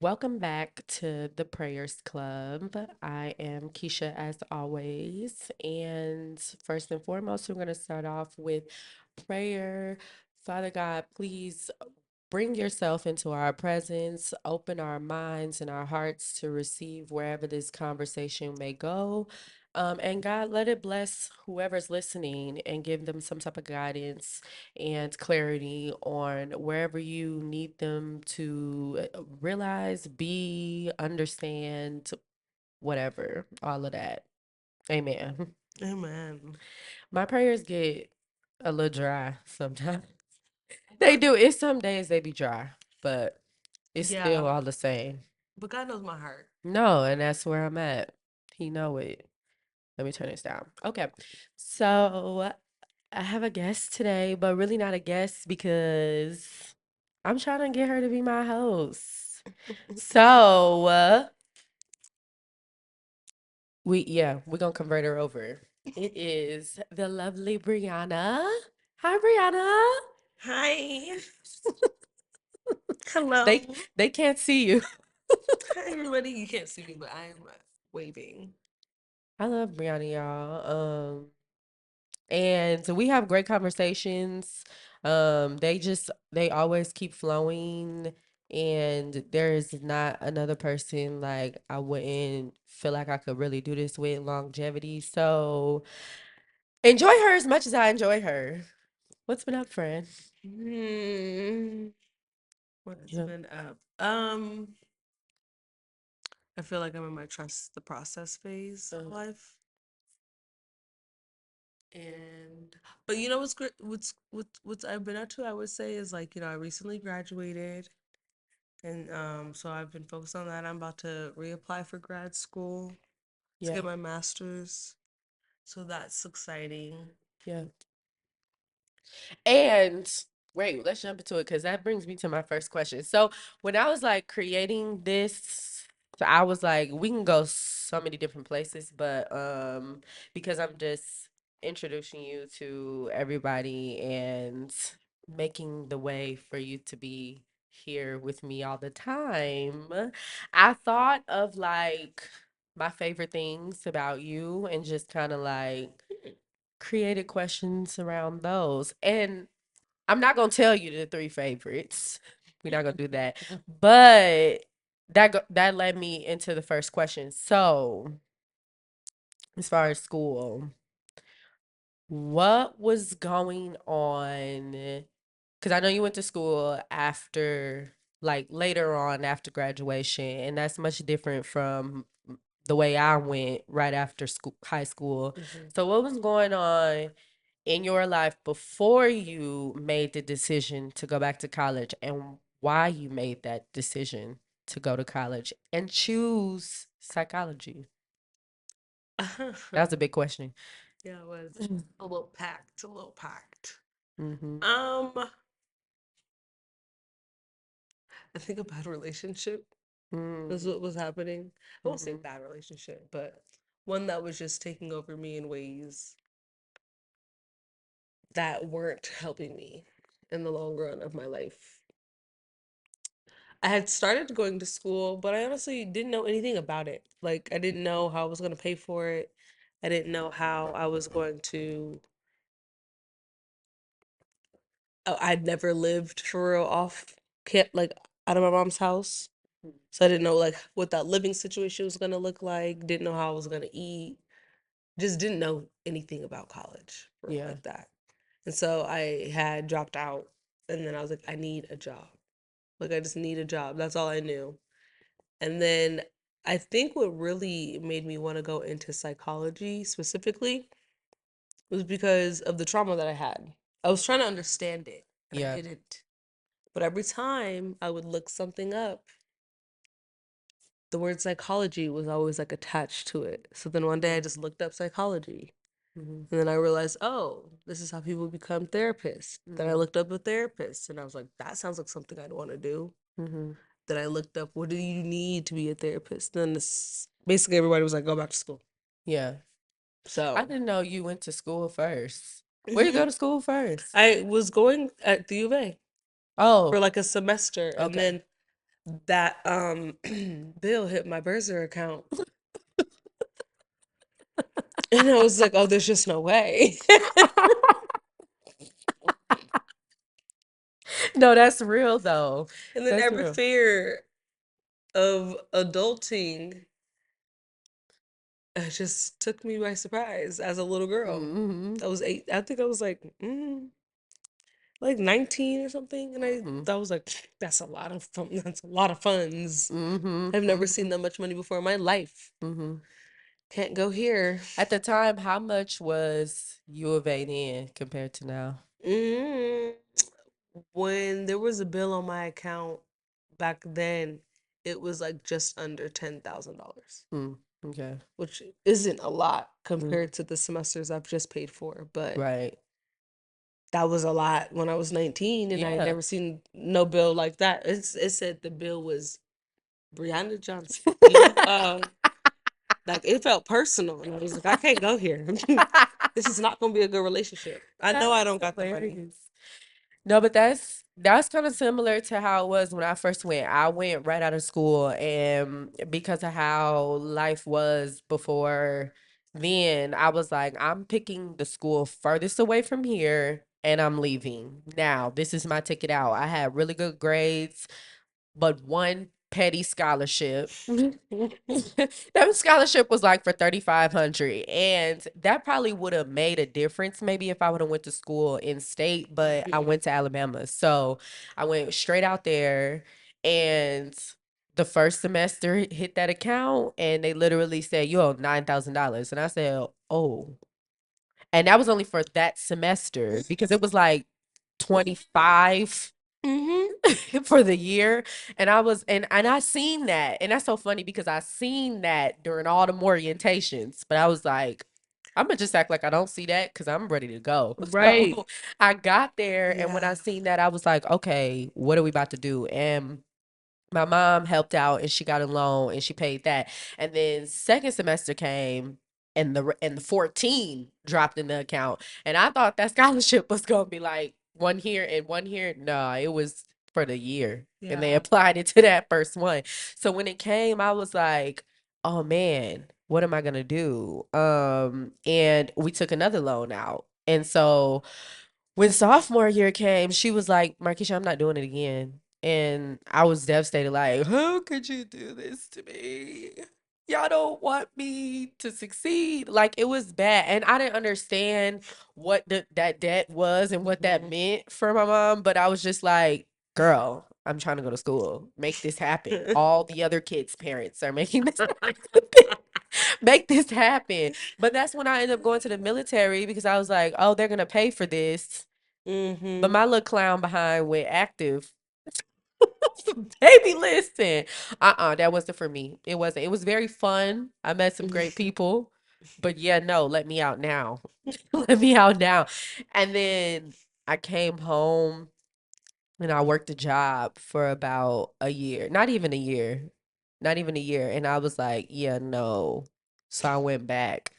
Welcome back to the Prayers Club. I am Keisha as always. And first and foremost, we're going to start off with prayer. Father God, please bring yourself into our presence, open our minds and our hearts to receive wherever this conversation may go. And God, let it bless whoever's listening and give them some type of guidance and clarity on wherever you need them to realize, be, understand, whatever, all of that. Amen. Amen. My prayers get a little dry sometimes. They do. It's some days they be dry, but it's still Yeah, all the same. but God knows my heart. No, and that's where I'm at. He know it. Let me turn this down. Okay. So I have a guest today, but really not a guest because I'm trying to get her to be my host. So we're gonna convert her over. It is the lovely Brianna. Hi, Brianna. Hi. They Hello. they can't see you. Hi, everybody. You can't see me, but I'm waving. I love Brianna, y'all. And we have great conversations. They always keep flowing, and there is not another person like I wouldn't feel like I could really do this with longevity. So enjoy her as much as I enjoy her. What's been up, friend? Hmm. What's Yeah. been up? I feel like I'm in my trust the process phase of Uh, life. And but you know what's great what's I've been up to, I would say, is like, I recently graduated, and so I've been focused on that. I'm about to reapply for grad school to yeah. get my master's. So that's exciting. Yeah. And wait, let's jump into it because that brings me to my first question. So when I was like creating this, so I was like, we can go so many different places, but because I'm just introducing you to everybody and making the way for you to be here with me all the time, I thought of like my favorite things about you and just kind of like created questions around those. And I'm not gonna tell you the three favorites. We're not gonna do that. But that led me into the first question. So, as far as school, what was going on? Because I know you went to school after, like later on after graduation, and that's much different from the way I went right after school, high school. Hmm. So, what was going on in your life before you made the decision to go back to college and why you made that decision to go to college and choose psychology? That was a big question. Yeah, it was a little packed. Mm-hmm. Um, I think a bad relationship was what was happening. I won't say Mm-hmm. bad relationship, but one that was just taking over me in ways that weren't helping me in the long run of my life. I had started going to school, but I honestly didn't know anything about it. Like, I didn't know how I was going to pay for it. I didn't know how I was going to. I'd never lived for real off, like out of my mom's house. So I didn't know like what that living situation was gonna look like. Didn't know how I was gonna eat. Just didn't know anything about college for real, Yeah. like that. And so I had dropped out, and then I was like, I need a job. Like, I just need a job. That's all I knew. And then I think what really made me want to go into psychology specifically was because of the trauma that I had. I was trying to understand it, and I Yeah. didn't. But every time I would look something up, the word psychology was always like attached to it. So then one day I just looked up psychology. Mm-hmm. And then I realized, oh, this is how people become therapists. Then I Mm-hmm. looked up a therapist, and I was like, that sounds like something I'd want to do. Mm-hmm. Then I looked up, what do you need to be a therapist? Then this, basically everybody was like, go back to school. Yeah. I So, didn't know you went to school first. Where you hmm go to school first? I was going at the U of A for Oh, like a semester. And okay. then that bill hit my Bursar account. And I was like, oh, there's just no way. No, that's real though. And then That's every real. fear of adulting just took me by surprise as a little girl. Mhm. I was 8. I think I was like 19 or something, and Mhm. I was like, that's a lot of fun. That's a lot of funds. Mhm. I've never seen Mhm. that much money before in my life. Mhm. Can't go here. At the time, how much was U of A then compared to now? Mm, when there was a bill on my account back then, it was like just under $10,000, Mm. Okay. which isn't a lot Mm. compared to the semesters I've just paid for, but Right. that was a lot when I was 19 and I had Yeah. never seen no bill like that. It said the bill was Brianna Johnson. You like it felt personal and I was like, I can't go here. This is not gonna be a good relationship. I know I That's don't got the money. hilarious. No, but that's kind of similar to how it was when I first went. I went right out of school, and because of how life was before then, I was like, I'm picking the school furthest away from here, and I'm leaving. Now, this is my ticket out. I had really good grades, but one petty scholarship. That scholarship was like for 3,500, and that probably would have made a difference maybe if I would have went to school in state, but I went to Alabama. So I went straight out there, and the first semester hit that account and they literally said you owe $9,000, and I said, "Oh." And that was only for that semester because it was like 25 Mm-hmm. for the year. And I was and I seen that. And that's so funny because I seen that during all the orientations. But I was like, I'm gonna just act like I don't see that because I'm ready to go. Right. So I got there, and when I Yeah. seen that, I was like, okay, what are we about to do? And my mom helped out and she got a loan and she paid that. And then second semester came and the 14 dropped in the account. And I thought that scholarship was gonna be like one here and one here. No, it was for the year. And they Yeah. applied it to that first one. So when it came, I was like, oh man, what am I gonna do? And we took another loan out. And so when sophomore year came, she was like, Markeisha, I'm not doing it again. And I was devastated, like, how could you do this to me? Y'all don't want me to succeed. Like, it was bad. And I didn't understand what that debt was and what that Mhm. meant for my mom. But I was just like, girl, I'm trying to go to school. Make this happen. All the other kids' parents are making this happen. Make this happen. But that's when I ended up going to the military because I was like, oh, they're gonna pay for this. But Mm-hmm. my little clown behind went active. Baby, listen. That wasn't for me. It wasn't. It was very fun. I met some great people. But yeah, no, let me out now. Let me out now. And then I came home and I worked a job for about a year. Not even a year. Not even a year. And I was like, yeah, no. So I went back.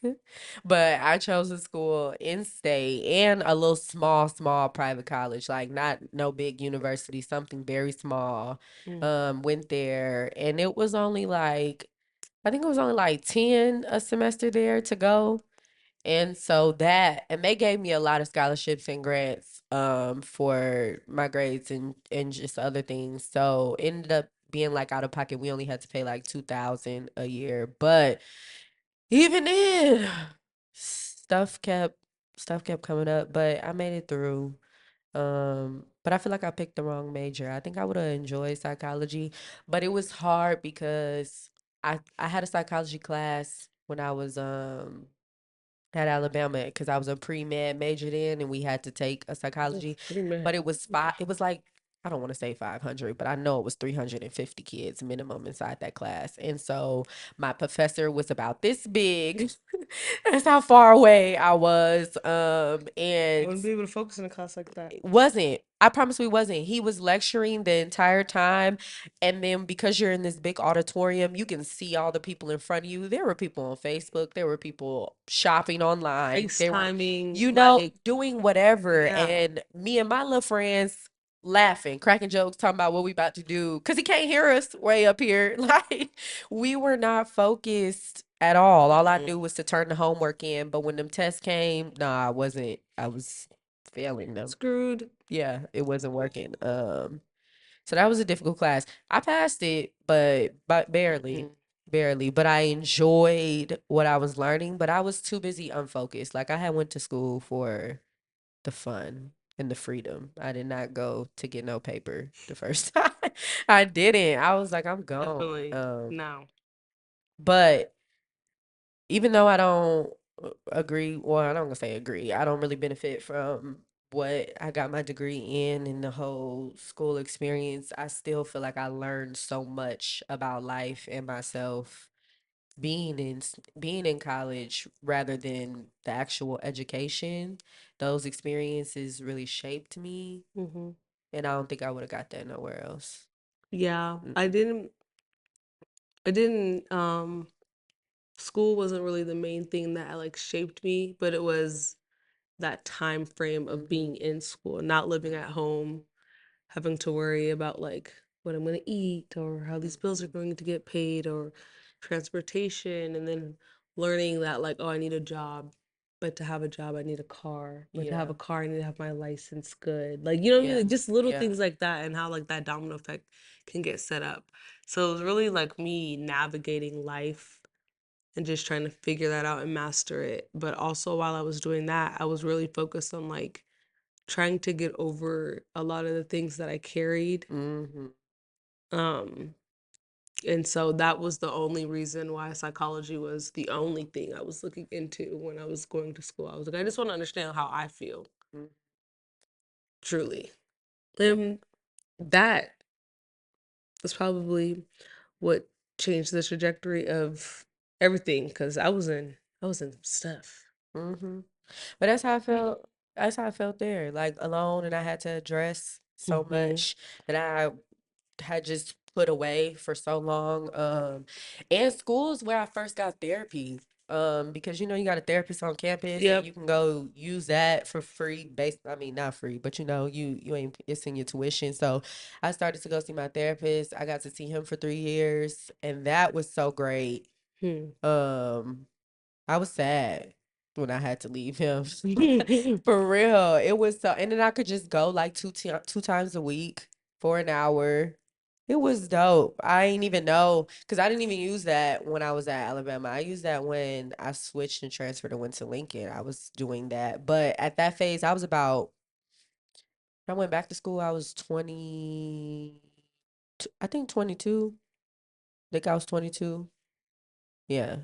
But I chose a school in state and a little small private college, like not no big university, something very small. Went there and it was only like I think it was only like 10 a semester there to go. And so that and they gave me a lot of scholarships and grants for my grades and just other things. So it ended up being like out of pocket. We only had to pay like 2,000 a year. But even then, stuff kept stuff kept coming up, but I made it through. But I feel like I picked the wrong major. I think I would have enjoyed psychology, but it was hard because I had a psychology class when I was at Alabama because I was a pre-med major then and we had to take a psychology, Pretty much. but it was like I don't want to say 500, but I know it was 350 kids minimum inside that class. And so my professor was about this big. That's how far away I was. I And wouldn't be able to focus in a class like that. it wasn't. I promise we wasn't. He was lecturing the entire time. And then because you're in this big auditorium, you can see all the people in front of you. There were people on Facebook. There were people shopping online. There were, FaceTiming, you know, like, doing whatever. yeah. And me and my little friends laughing, cracking jokes, talking about what we about to do because he can't hear us way up here. Like we were not focused at all I Mm-mm. knew was to turn the homework in. But when them tests came, nah, I wasn't. I was failing them. Screwed. Yeah, it wasn't working. So that was a difficult class. I passed it, but barely, Mm. barely. But I enjoyed what I was learning. But I was too busy unfocused. Like I had went to school for the fun and the freedom. I did not go to get no paper the first time. I didn't. I was like, I'm gone. Definitely. No. But even though I don't agree, well, I don't gonna say agree. I don't really benefit from what I got my degree in and the whole school experience. I still feel like I learned so much about life and myself being in college rather than the actual education. Those experiences really shaped me, Hmm. and I don't think I would have got that nowhere else. Yeah, I Mm-mm. didn't. I didn't. School wasn't really the main thing that like shaped me, but it was that time frame of Mhm. being in school, not living at Mhm. home, having to worry about like what I'm going to eat or how these bills are Mhm. going to get paid or transportation, and then learning that like, oh, I need a job, but to have a job I need a car, but to have Yeah. a car I need to have my license good, like, you know what I mean, Yeah. like just little Yeah. things like that, and how like that domino effect can get set up. So it was really like me navigating life and just trying to figure that out and master it. But also while I was doing that, I was really focused on like trying to get over a lot of the things that I carried. Mhm. Um, and so that was the only reason why psychology was the only thing I was looking into when I was going to school. I was like, I just want to understand how I feel, Mm. truly. Yeah. That was probably what changed the trajectory of everything because I was in some stuff. Mhm. But that's how I felt. That's how I felt there, like alone, and I had to address so Hmm. much that I had just put away for so long. And school's where I first got therapy. Because you got a therapist on campus and Yep. you can go use that for free. I mean, not free, but you ain't it's in your tuition. So I started to go see my therapist. I got to see him for 3 years, and that was so great. Hmm. Um, I was sad when I had to leave him. For real. It was so, and then I could just go like two times a week for an hour. It was dope. I ain't even know because I didn't even use that when I was at Alabama. I used that when I switched and transferred and went to Lincoln. I was doing that. But at that phase, I went back to school, I was 20, I think 22. I think I was 22. Yeah.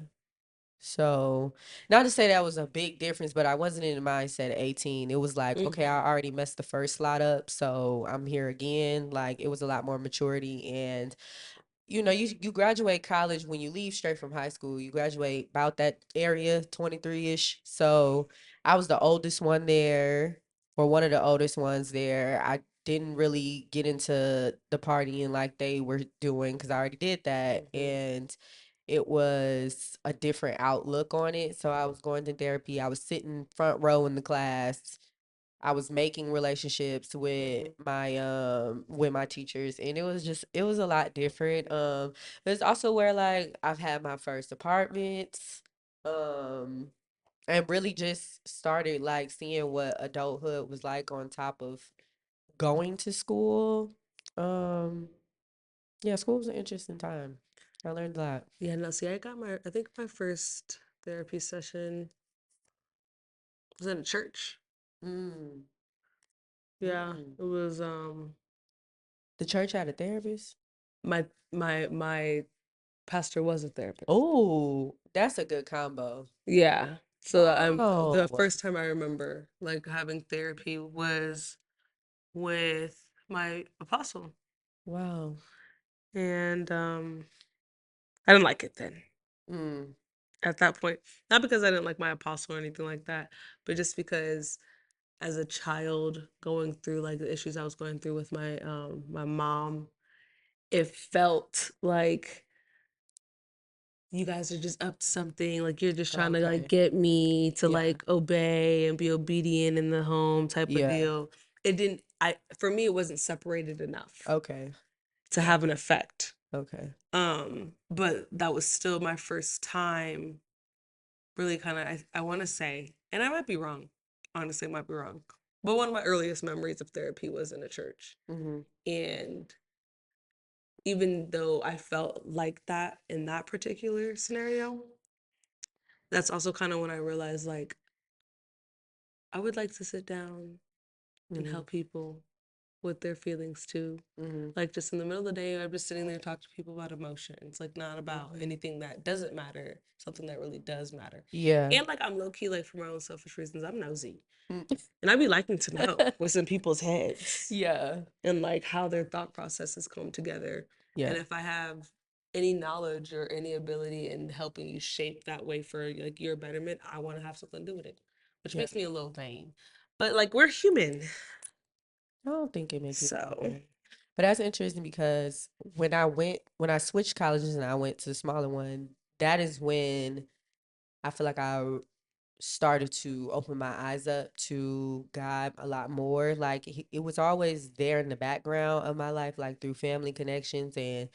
So, not to say that was a big difference, but I wasn't in the mindset at 18. It was like, okay, Mhm. I already messed the first slot up, so I'm here again. Like, it was a lot more maturity. And you graduate college when you leave straight from high school. You graduate about that area, 23-ish. So I was the oldest one there, or one of the oldest ones there. I didn't really get into the partying like they were doing because I already did that. Mhm. And it was a different outlook on it. So I was going to therapy. I was sitting front row in the class. I was making relationships Mhm. with my teachers, and it was a lot different. But it's also where like I've had my first apartments. Um and really just started like seeing what adulthood was like on top of going to school. Um yeah, school was an interesting time. I learned a lot. Yeah, no, see, I think my first therapy session was in a church. Mm, Yeah, mm. it was The church had a therapist? my pastor was a therapist. Oh, that's a good combo. Yeah. So the Wow. first time I remember like having therapy was with my apostle. Wow. And I didn't like it then. Mm, At that point, not because I didn't like my apostle or anything like that, but just because as a child going through like the issues I was going through with my mom, it felt like you guys are just up to something, like you're just trying to like okay. get me to Yeah. like obey and be obedient in the home type of Yeah. deal. it didn't I for me it wasn't separated enough Okay. to have an effect. Okay. But that was still my first time really kind of I want to say, and I might be wrong. Honestly, I might be wrong. But one of my earliest memories of therapy was in a church. Mhm. And even though I felt like that in that particular scenario, that's also kind of when I realized like I would like to sit down and Mhm. help people with their feelings too. Mhm. Like just in the middle of the day, I'm just sitting there talking to people about emotions, like not about Mhm. anything that doesn't matter, something that really does matter. Yeah. And like I'm low key, like for my own selfish reasons, I'm nosy. Mm. And I'd be liking to know what's in people's heads Yeah. and like how their thought processes come together. Yeah. And if I have any knowledge or any ability in helping you shape that way for like your betterment, I want to have something to do with it, which Yeah. makes me a little vain. But like we're human. I don't think it makes you feel So bad. But that's interesting because when I switched colleges and I went to the smaller one, that is when I feel like I started to open my eyes up to God a lot more. Like it was always there in the background of my life, like through family connections and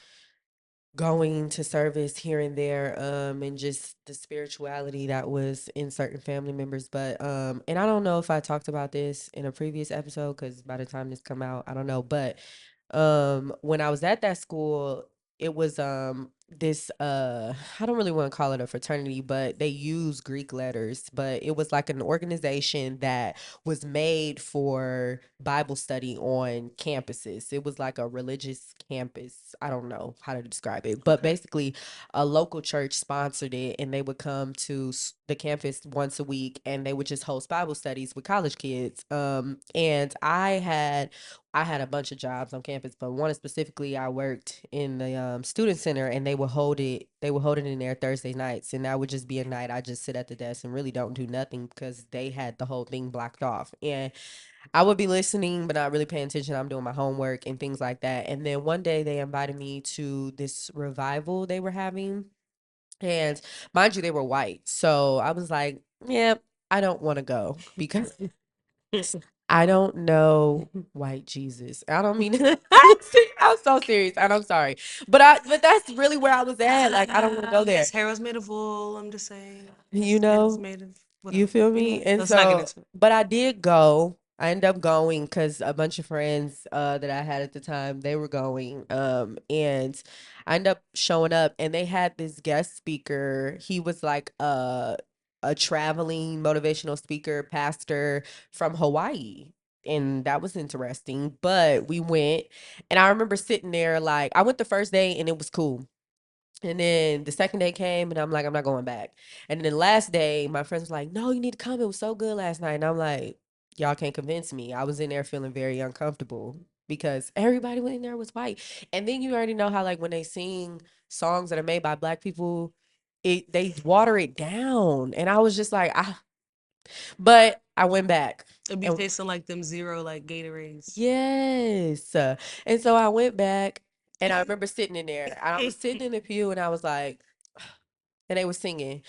going to service here and there, and just the spirituality that was in certain family members. But and I don't know if I talked about this in a previous episode because by the time this come out, I don't know. But when I was at that school, it was this I don't really want to call it a fraternity, but they use Greek letters, but it was like an organization that was made for Bible study on campuses. It was like a religious campus. I don't know how to describe it, but okay. basically a local church sponsored it and they would come to the campus once a week and they would just host Bible studies with college kids. And I had a bunch of jobs on campus, but one specifically, I worked in the student center, and they would hold it. They would hold it in there Thursday nights, and that would just be a night I just sit at the desk and really don't do nothing because they had the whole thing blocked off. And I would be listening, but not really paying attention. I'm doing my homework and things like that. And then one day they invited me to this revival they were having, and mind you, they were white, so I was like, yeah. I don't want to go because I don't know white Jesus. I don't mean I'm so serious and I'm sorry. But that's really where I was at. Like I don't want to go there. His hair was made of wool. I'm just saying. His You skin is know, made of you whatever. feel me? Anyway, And let's not get so into it. but I did go. I ended up going because a bunch of friends that I had at the time, they were going. And I ended up showing up and they had this guest speaker. He was like a traveling motivational speaker, pastor from Hawaii. And that was interesting. But we went and I remember sitting there like I went the first day and it was cool. And then the second day came and I'm like, I'm not going back. And then the last day, my friends was like, no, you need to come. It was so good last night. And I'm like, y'all can't convince me. I was in there feeling very uncomfortable because everybody in there was white. And then you already know how like when they sing songs that are made by black people, they water it down. And I was just like, but I went back. It'd be And tasting like them zero like Gatorades. yes. And so I went back and I remember sitting in there. I was sitting in the pew and I was like, and they were singing.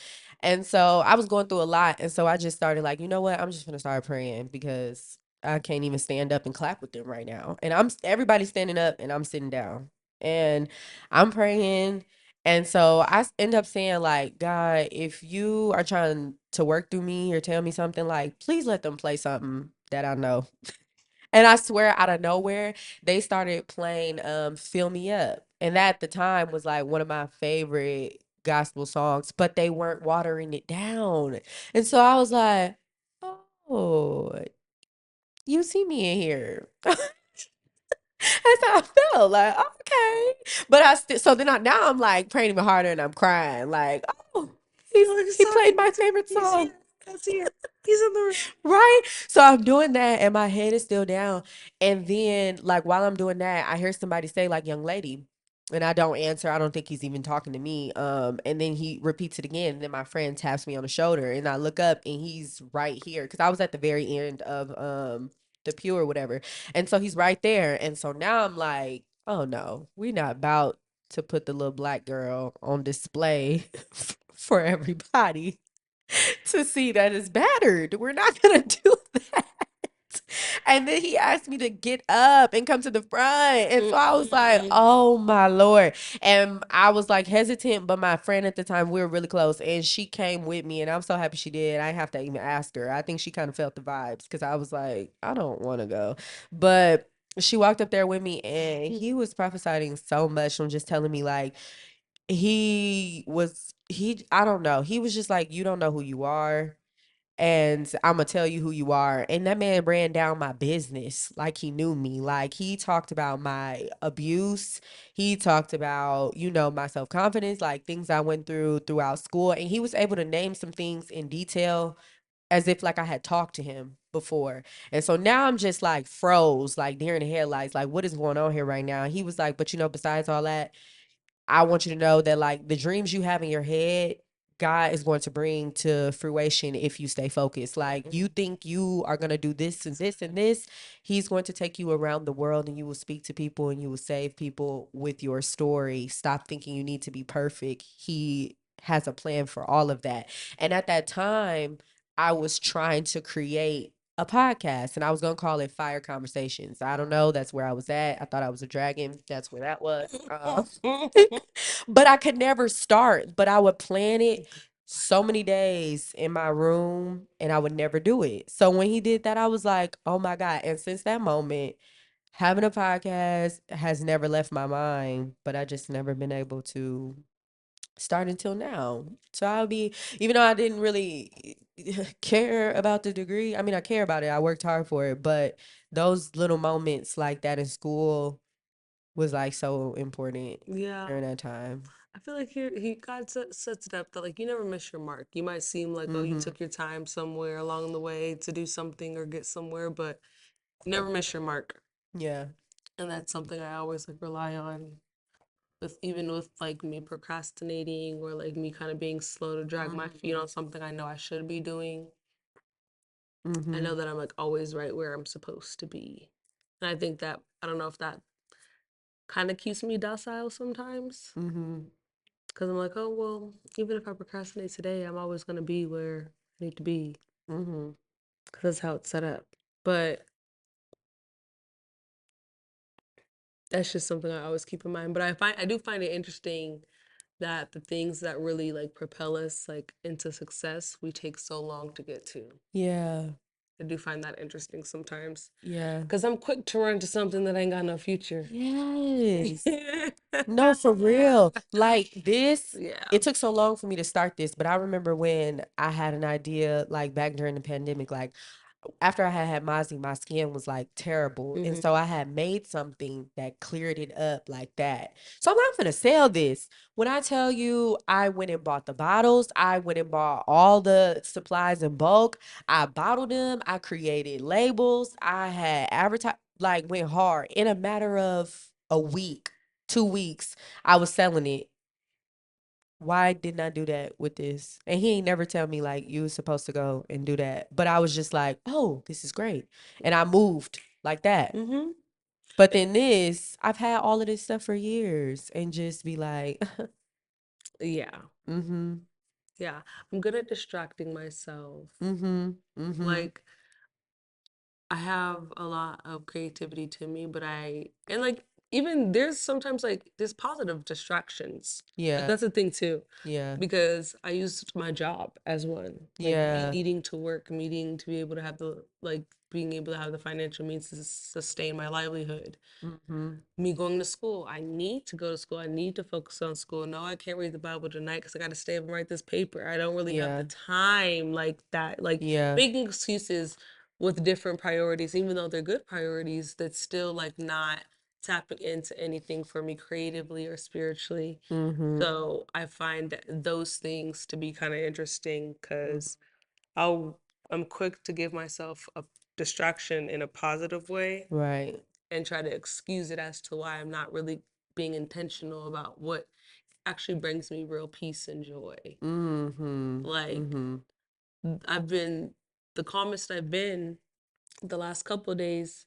And so I was going through a lot. And so I just started like, you know what? I'm just gonna start praying because I can't even stand up and clap with them right now. And everybody's standing up and I'm sitting down. And I'm praying. And so end up saying, like, God, if you are trying to work through me or tell me something, like, please let them play something that I know. And I swear out of nowhere, they started playing Fill Me Up. And that at the time was like one of my favorite gospel songs, but they weren't watering it down. And so I was like, oh, you see me in here. That's how I felt. Like, okay. But I still so then now I'm like praying even harder and I'm crying. Like, oh, Oh, he sorry. played my favorite He's song. here. That's here. He's in the room. Right? So I'm doing that and my head is still down. And then like while I'm doing that, I hear somebody say like young lady. And I don't answer. I don't think he's even talking to me. And then he repeats it again. And then my friend taps me on the shoulder and I look up and he's right here. Cause I was at the very end of the pew or whatever. And so he's right there. And so now I'm like, oh no, we're not about to put the little black girl on display for everybody to see that it's battered. We're not gonna do that. And then he asked me to get up and come to the front. And so I was like, Mm-mm. oh my Lord. And I was like hesitant, but my friend at the time, we were really close, and she came with me. And I'm so happy she did. I didn't have to even ask her. I think she kind of felt the vibes because I was like, I don't want to go. But she walked up there with me, and he was prophesying so much and just telling me, like, I don't know. He was just like, you don't know who you are, and I'm gonna tell you who you are. And that man ran down my business like he knew me. Like, he talked about my abuse. He talked about, my self-confidence, like things I went through throughout school. And he was able to name some things in detail as if like I had talked to him before. And so now I'm just like froze, like deer in the headlights, like what is going on here right now? And he was like, but besides all that, I want you to know that, like, the dreams you have in your head, God is going to bring to fruition if you stay focused. Like, you think you are going to do this and this and this, He's going to take you around the world, and you will speak to people and you will save people with your story. Stop thinking you need to be perfect. He has a plan for all of that. And at that time, I was trying to create a podcast, and I was going to call it Fire Conversations. I don't know. That's where I was at. I thought I was a dragon. That's where that was. But I could never start. But I would plan it so many days in my room, and I would never do it. So when he did that, I was like, oh my God. And since that moment, having a podcast has never left my mind, but I just never been able to start until now. So I'll be, even though I didn't really care about the degree, I mean, I care about it. I worked hard for it, but those little moments like that in school was like so important Yeah. during that time. I feel like he God sets it up that like you never miss your mark. You might seem like, oh, you Mhm. took your time somewhere along the way to do something or get somewhere, but you never miss your mark. Yeah. And that's something I always like rely on with, even with like me procrastinating or like me kind of being slow to drag my feet Mhm. on something I know I should be doing. I know Mhm. that I'm like always right where I'm supposed to be. And I think that I don't know if that kind of keeps me docile sometimes. Mhm. Because I'm like, oh, well, even if I procrastinate today, I'm always going to be where I need to be. Mhm. Because that's how it's set up. But that's just something I always keep in mind. But I do find it interesting that the things that really like propel us like into success, we take so long to get to. Yeah. I do find that interesting sometimes. Yeah. Because I'm quick to run to something that ain't got no future. Yes. No, for real. Like this, Yeah. it took so long for me to start this, but I remember when I had an idea, like back during the pandemic, like after I had Mozzie, my skin was like terrible. And Hmm. so I had made something that cleared it up like that. So I'm not gonna sell this. When I tell you I went and bought the bottles, I went and bought all the supplies in bulk. I bottled them, I created labels, I had advertised, like went hard. In a matter of a week, 2 weeks, I was selling it. Why didn't I do that with this? And he ain't never tell me like you was supposed to go and do that. But I was just like, oh, this is great. And I moved like that. Hmm. But then this, I've had all of this stuff for years and just be like, Yeah. mm-hmm, Yeah. I'm good at distracting myself. mm-hmm, mm-hmm. Like, I have a lot of creativity to me, and like, even there's sometimes like there's positive distractions. Like, Yeah, that's a thing too, yeah, because I used my job as one. Like, me yeah. needing to work, needing to be able to have being able to have the financial means to sustain my livelihood. Mm-hmm. Me going to school. I need to go to school. I need to focus on school. No, I can't read the Bible tonight because I got to stay up and write this paper. I don't really have the Yeah, time like that. Like, yeah. making excuses with different priorities, even though they're good priorities, that's still like not tapping into anything for me creatively or spiritually. Mm-hmm. So I find those things to be kind of interesting Mm-hmm. because I'm quick to give myself a distraction in a positive way Right. and try to excuse it as to why I'm not really being intentional about what actually brings me real peace and joy. Mm-hmm. Like, Mm-hmm. I've been the calmest I've been the last couple of days,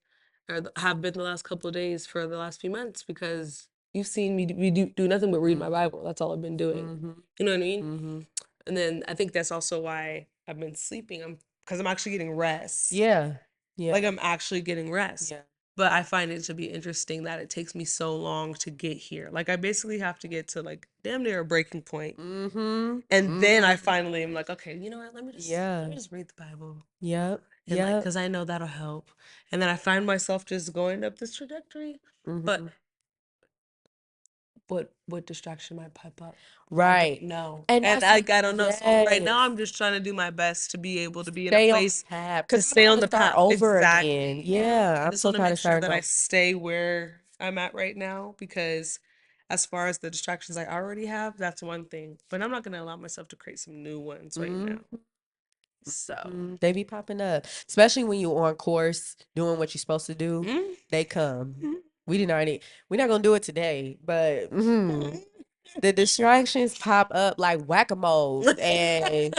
or have been the last couple of days for the last few months because you've seen me do nothing but read my Bible. That's all I've been doing. Mm-hmm. You know what I mean? Mm-hmm. And then I think that's also why I've been sleeping. Because I'm actually getting rest. Yeah. Yeah. Like I'm actually getting rest. Yeah. But I find it to be interesting that it takes me so long to get here. Like I basically have to get to like damn near a breaking point. Mm-hmm. And then I Mm-hmm. finally am like, okay, you know what? Let Yeah. me just read the Bible. Yep. And like, Yep. cause I know that'll help. And then I find myself just going up this trajectory. But Mm-hmm. what distraction might pop up? I don't Right. know. And And that's like I don't know. So right now yes. I'm just trying to do my best to be able to be in a Stay on place the path. to Cause I don't stay on want to the start path. over again. Exactly. Yeah. I I'm just so want to tired make of sure starting that I over. stay where I'm at right now because as far as the distractions I already have, that's one thing. But I'm not gonna allow myself to create some new ones right now. Mm-hmm. So They be popping up, especially when you on course doing what you're supposed to do. mm, They come. mm, We didn't already. We're not gonna do it today, but the distractions pop up like whack a moles, and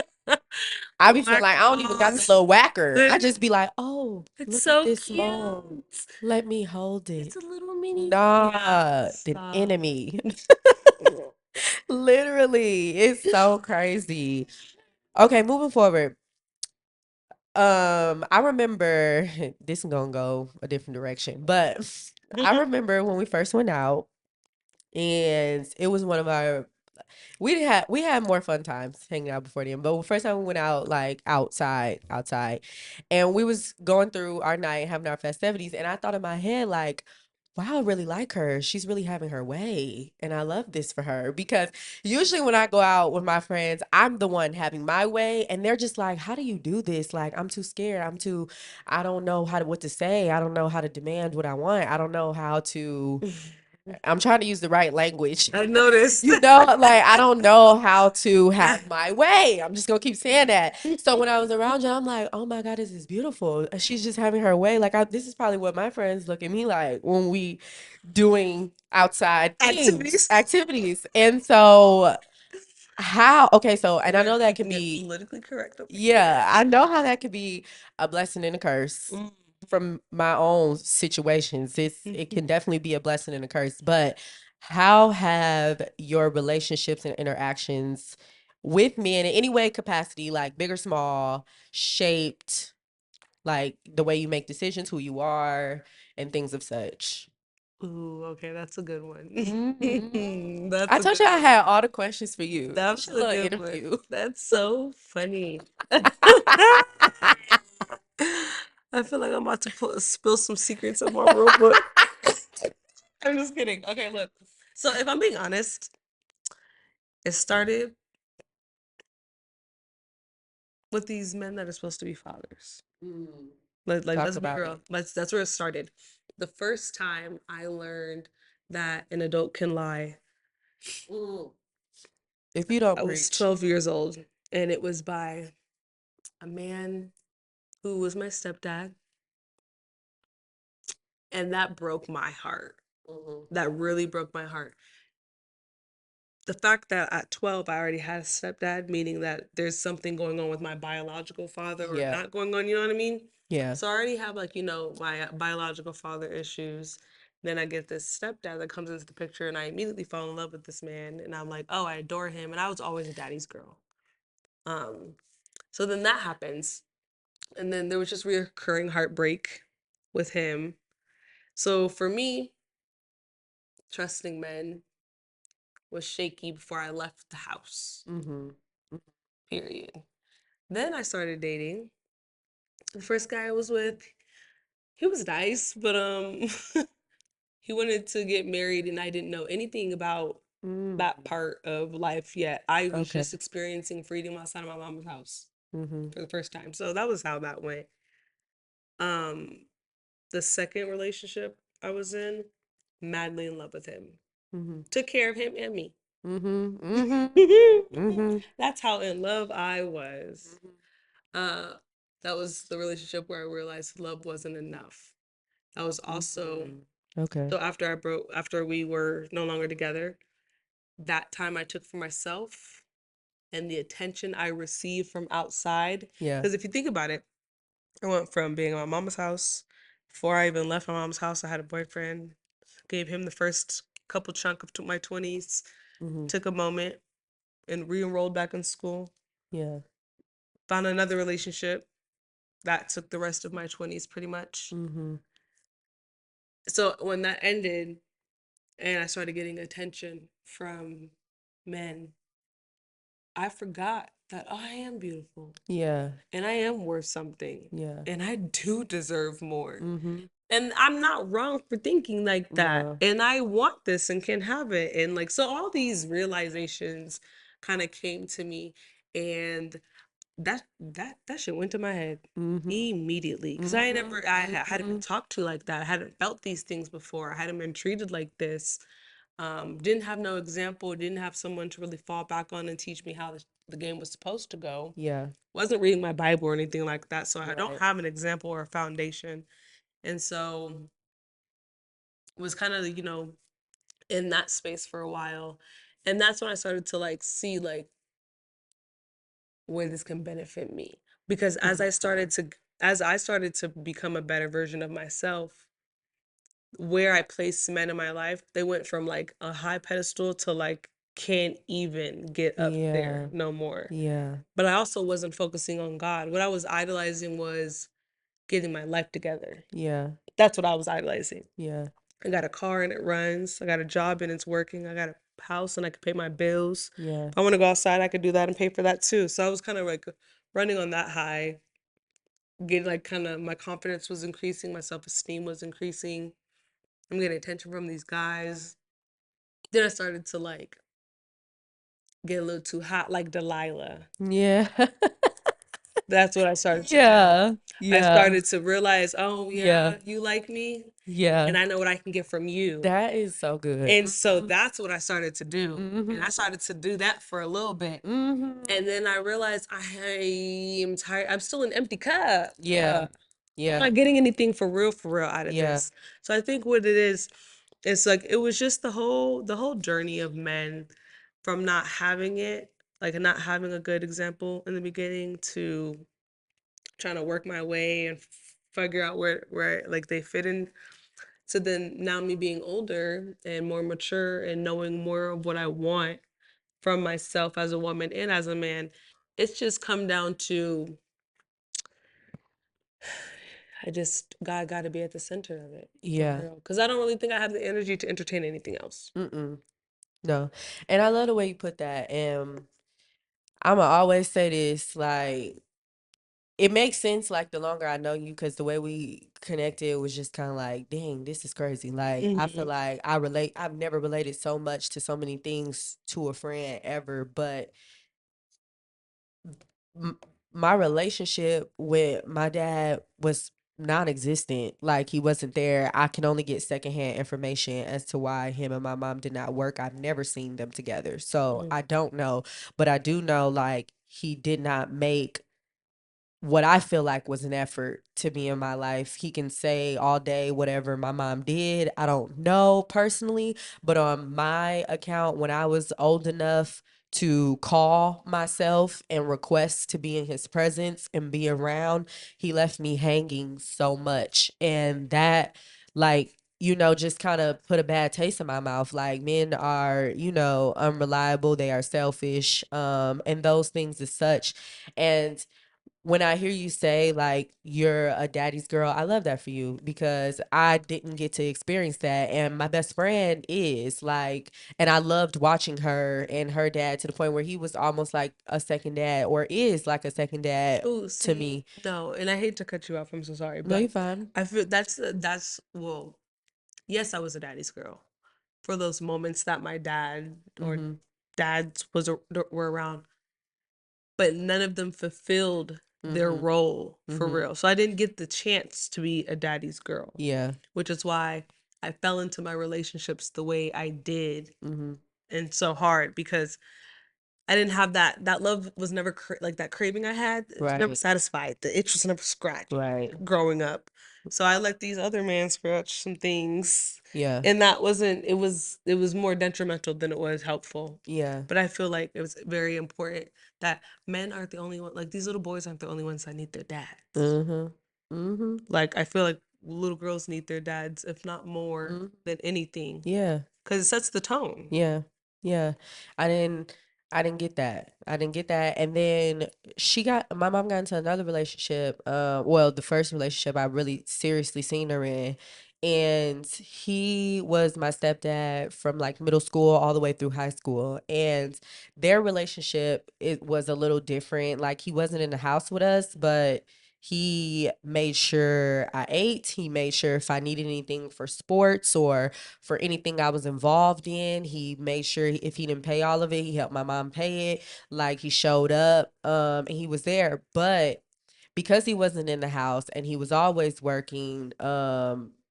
I be feeling like I don't even got the Whack-a-moles. little whacker. I just be like, oh, It's look at so this mole. cute. Let me hold It's it. a little mini. Yeah, Nah, the stop. enemy. Literally, it's so crazy. Okay, moving forward. I remember this is gonna go a different direction, but I remember when we first went out, and it was one of our we had more fun times hanging out before then. But the first time we went out, like outside, and we was going through our night, having our festivities, and I thought in my head like, wow, I really like her. She's really having her way, and I love this for her because usually when I go out with my friends, I'm the one having my way, and they're just like, how do you do this? Like, I'm too scared. I don't know what to say. I don't know how to demand what I want. I don't know how to. I'm trying to use the right language. I noticed. Like I don't know how to have my way. I'm just gonna keep saying that. So when I was around you, I'm like, oh my God, this is beautiful. And she's just having her way. Like this is probably what my friends look at me like when we doing outside things, Activities. activities. And so how okay, so and I We're know that can keeping it be politically correct over here. yeah, I know how that could be a blessing and a curse Mm. from my own situations. It Mhm. can definitely be a blessing and a curse. But how have your relationships and interactions with men in any way capacity, like big or small, shaped like the way you make decisions, who you are, and things of such? Ooh, okay, that's a good Mhm. one. That's I a told good you I one. had all the questions for you. We That's should a little good one. interview. That's so funny. I feel like I'm about to spill some secrets of my real book. I'm just kidding. Okay, look. So if I'm being honest, it started with these men that are supposed to be fathers. Mm, Like talk let's be about real. it. That's where it started. The first time I learned that an adult can lie, Mm. If you don't I was preach. 12 years old, and it was by a man who was my stepdad, and that broke my heart. Mhm. That really broke my heart. The fact that at 12 I already had a stepdad, meaning that there's something going on with my biological father or Yeah. not going on, you know what I mean? Yeah. So I already have like, my biological father issues. Then I get this stepdad that comes into the picture and I immediately fall in love with this man and I'm like, "Oh, I adore him." And I was always a daddy's girl. Um so then that happens and then there was just reoccurring heartbreak with him. So for me, trusting men was shaky before I left the house. Mhm. Period. Then I started dating. The first guy I was with, he was nice, but he wanted to get married and I didn't know anything about Mm. that part of life yet. I was Okay. just experiencing freedom outside of my mama's house Mhm. for the first time. So that was how that went. Um the second relationship I was in, madly in love with him. Mhm. Took care of him and me. Mhm. Mhm. Mhm. That's how in love I was. Mhm. Uh that was the relationship where I realized love wasn't enough. That was also Mhm. Okay. so after we were no longer together, that time I took for myself and the attention I received from outside. Yeah. Because if you think about it, I went from being at my mama's house. Before I even left my mom's house, I had a boyfriend. Gave him the first couple chunk of my 20s. Mhm. Took a moment and re-enrolled back in school. Yeah. Found another relationship. that took the rest of my 20s pretty much. Mhm. So when that ended and I started getting attention from men, I forgot that I am beautiful Yeah. and I am worth something Yeah. and I do deserve more. Mhm. And I'm not wrong for thinking like that. No. And I want this and can have it. And like, so all these realizations kind of came to me. And that shit went to my head Mhm. immediately because I Mhm. never I hadn't been Mhm. talked to like that. I hadn't felt these things before. I hadn't been treated like this. Didn't have no example. Didn't have someone to really fall back on and teach me how the game was supposed to go. Yeah. Wasn't reading my Bible or anything like that, so I don't Right. have an example or a foundation. And so it was kind of in that space for a while, and that's when I started to like see like where this can benefit me because as I started to become a better version of myself, where I placed men in my life, they went from like a high pedestal to like can't even get up there Yeah. no more. Yeah. But I also wasn't focusing on God. What I was idolizing was getting my life together. Yeah. That's what I was idolizing. Yeah. I got a car and it runs. I got a job and it's working. I got a house and I can pay my bills. Yeah. If I want to go outside, I could do that and pay for that too. So I was kind of like running on that high, getting like kind of my confidence was increasing, my self esteem was increasing. I'm getting attention from these guys. Then I started to like get a little too hot, like Delilah. Yeah. That's what I started to do. Yeah. I Yeah. started to realize, oh, Yeah. yeah, you like me, Yeah. and I know what I can get from you. That is so good. And so that's what I started to do. And I Mhm. started to do that for a little bit. Mhm. And then I realized I am tired. I'm still an empty cup. Yeah. I'm Yeah. not getting anything for real out of Yeah. this. So I think what it is, it's like it was just the whole journey of men from not having it, like not having a good example in the beginning to trying to work my way and figure out where like they fit in. So then now me being older and more mature and knowing more of what I want from myself as a woman and as a man, it's just come down to I just God got to be at the center of it for Yeah. real. Because I don't really think I have the energy to entertain anything else. Mm-mm. No. And I love the way you put that. And I'ma always say this, like, it makes sense, like, the longer I know you, because the way we connected was just kind of like, dang, this is crazy. Like, I feel Hmm. like I've never related so much to so many things to a friend ever, but m- my relationship with my dad was non-existent. Like, he wasn't there. I can only get secondhand information as to why him and my mom did not work. I've never seen them together, so Hmm. I don't know. But I do know, like, he did not make what I feel like was an effort to be in my life. He can say all day whatever my mom did. I don't know personally, but on my account, when I was old enough to call myself and request to be in his presence and be around, he left me hanging so much. And that, like, just kind of put a bad taste in my mouth. Like, men are, unreliable, they are selfish, and those things as such. And when I hear you say like you're a daddy's girl, I love that for you because I didn't get to experience that. And my best friend is like, and I loved watching her and her dad to the point where he was almost like a second dad or is like a second dad Oh, to see, me. no, and I hate to cut you off. I'm so sorry, No, but you fine. I feel that's well, yes, I was a daddy's girl for those moments that my dad or Mm-hmm. dads were around, but none of them fulfilled their Mm-hmm. role for Mm-hmm. real. So I didn't get the chance to be a daddy's girl, Yeah. which is why I fell into my relationships the way I did Mm-hmm. and so hard because I didn't have that love was never like that craving I had. It was never Right. satisfied. The itch was never scratched Right. growing up. So I let these other men scratch some things, Yeah. and that wasn't. It was more detrimental than it was helpful. Yeah. But I feel like it was very important that men aren't the only one. Like these little boys aren't the only ones that need their dads. Mm-hmm. Mm-hmm. Like I feel like little girls need their dads, if not more Mm-hmm. than anything, Yeah. because it sets the tone. Yeah. Yeah. I didn't. I didn't get that. I didn't get that. And then my mom got into another relationship. Well, the first relationship I really seriously seen her in. And he was my stepdad from like middle school all the way through high school. And their relationship, it was a little different. Like he wasn't in the house with us, but he made sure I ate. He made sure if I needed anything for sports or for anything I was involved in. He made sure if he didn't pay all of it, he helped my mom pay it. Like he showed up, and he was there. But because he wasn't in the house and he was always working,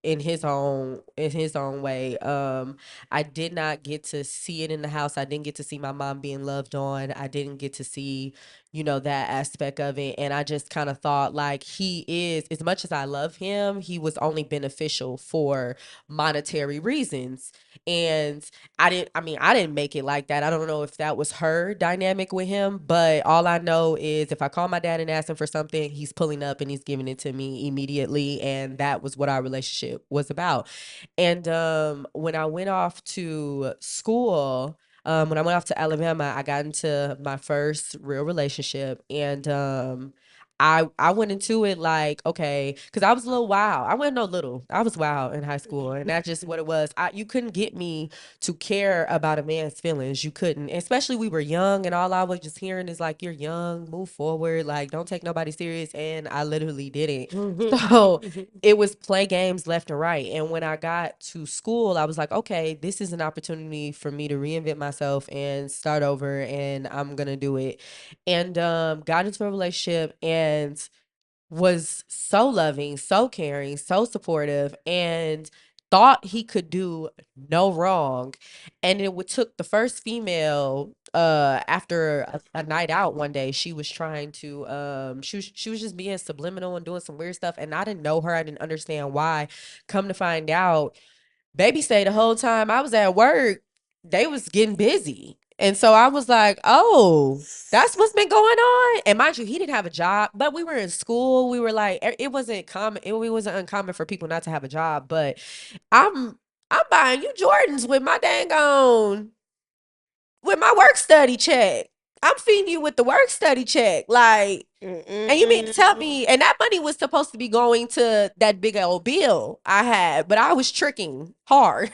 in his own way, I did not get to see it in the house. I didn't get to see my mom being loved on. I didn't get to see, that aspect of it. And I just kind of thought like he is, as much as I love him, he was only beneficial for monetary reasons. And I didn't make it like that. I don't know if that was her dynamic with him, but all I know is if I call my dad and ask him for something, he's pulling up and he's giving it to me immediately. And that was what our relationship was about. And when I went off to school, when I went off to Alabama, I got into my first real relationship. And I went into it like, okay, because I was a little wild. I wasn't no little. I was wild in high school, and that's just what it was. You couldn't get me to care about a man's feelings. You couldn't, especially we were young, and all I was just hearing is like, "You're young, move forward, like don't take nobody serious." And I literally didn't. So it was play games left and right. And when I got to school, I was like, okay, this is an opportunity for me to reinvent myself and start over, and I'm gonna do it. And got into a relationship and was so loving, so caring, so supportive, and thought he could do no wrong. And took the first female after a night out one day. She was trying to she was just being subliminal and doing some weird stuff, and I didn't know her. I didn't understand why. Come to find out, baby stayed the whole time I was at work. They was getting busy. And so I was like, oh, that's what's been going on. And mind you, he didn't have a job, but we were in school. We were like, it wasn't common. It wasn't uncommon for people not to have a job. But I'm I'm buying you Jordans with my dang on with my work study check. I'm feeding you with the work study check. Like, and you mean to tell Mm-mm-mm. me, and that money was supposed to be going to that big old bill I had, but I was tricking hard,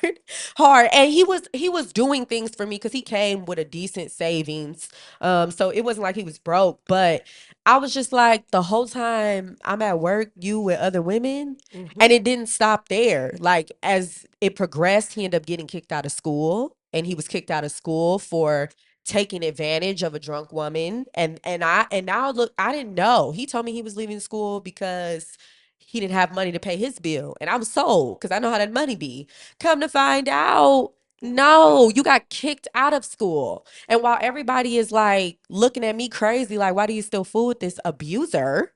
hard. And he was doing things for me because he came with a decent savings. So it wasn't like he was broke, but I was just like the whole time I'm at work, you with other women, and Mhm. it didn't stop there. Like as it progressed, he ended up getting kicked out of school, and he was kicked out of school for taking advantage of a drunk woman. And now look, I didn't know. He told me he was leaving school because he didn't have money to pay his bill. And I was sold because I know how that money be. Come to find out, no, you got kicked out of school. And while everybody is like looking at me crazy, like, why do you still fool with this abuser?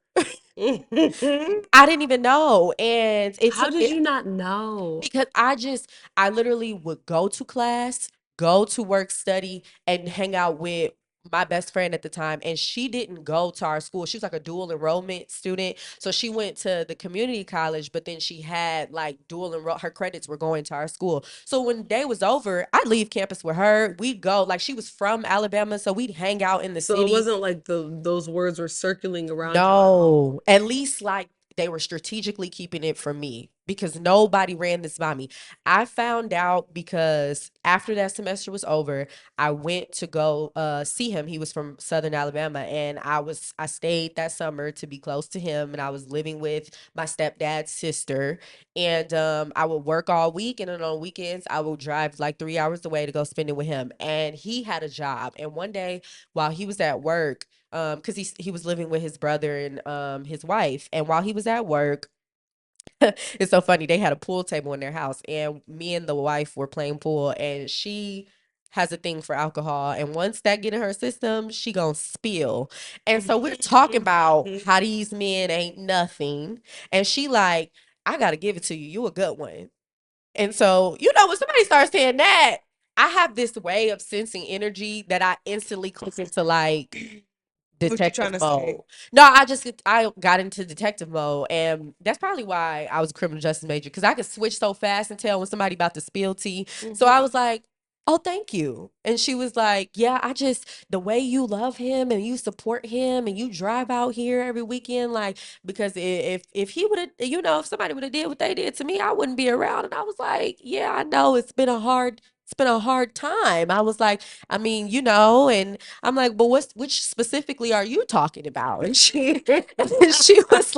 I didn't even know. And it How took did it you not know? because I literally would go to class, go to work, study, and hang out with my best friend at the time. And she didn't go to our school. She was like a dual enrollment student. So she went to the community college, but then she had like dual enroll. Her credits were going to our school. So when day was over, I'd leave campus with her. We'd go, like she was from Alabama. So we'd hang out in the So it city. wasn't like those words were circulating around you at all. No, at least like they were strategically keeping it from me because nobody ran this by me. I found out because after that semester was over, I went to go see him. He was from Southern Alabama, and I stayed that summer to be close to him, and I was living with my stepdad's sister. And I would work all week, and then on weekends I would drive like 3 hours away to go spend it with him. And he had a job, and one day while he was at work, because he was living with his brother and his wife, and while he was at work, it's so funny, they had a pool table in their house, and me and the wife were playing pool, and she has a thing for alcohol, and once that get in her system, she gonna spill. And so we're talking about how these men ain't nothing, and she like, I gotta give it to you, you a good one. And so, when somebody starts saying that, I have this way of sensing energy that I instantly click into like What you trying detective to say? mode. No, I got into detective mode, and that's probably why I was a criminal justice major because I could switch so fast and tell when somebody about to spill tea. So I Mhm. was like, oh, thank you. And she was like, yeah, I just, the way you love him and you support him and you drive out here every weekend, like, because if he would have, if somebody would have did what they did to me, I wouldn't be around. And I was like, yeah, I know it's been a hard time. I was like, I mean, and I'm like, but which specifically are you talking about? And and she was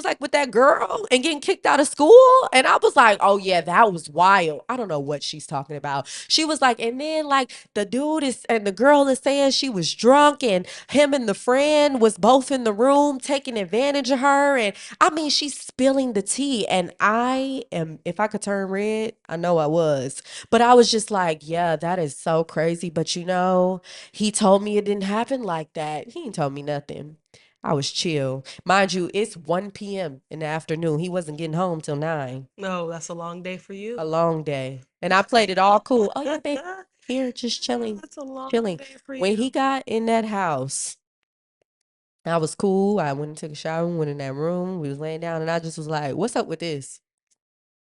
like with that girl and getting kicked out of school. And I was like, oh yeah, that was wild. I don't know what she's talking about. She was like, and then like the dude is and the girl is saying she was drunk and him and the friend was both in the room taking advantage of her. And I mean, she's spilling the tea. And if I could turn red, I know I was. But I was just like, yeah, that is so crazy. But he told me it didn't happen like that. He ain't told me nothing. I was chill. Mind you, it's 1 p.m. in the afternoon. He wasn't getting home till 9. No, that's a long day for A you. long day. And I played it all cool. Oh, yeah, babe. Here, just chilling. That's a long Chilling. day for When you. he got in that house, I was cool. I went and took a shower, went in that room. We was laying down, and I just was like, what's up with this?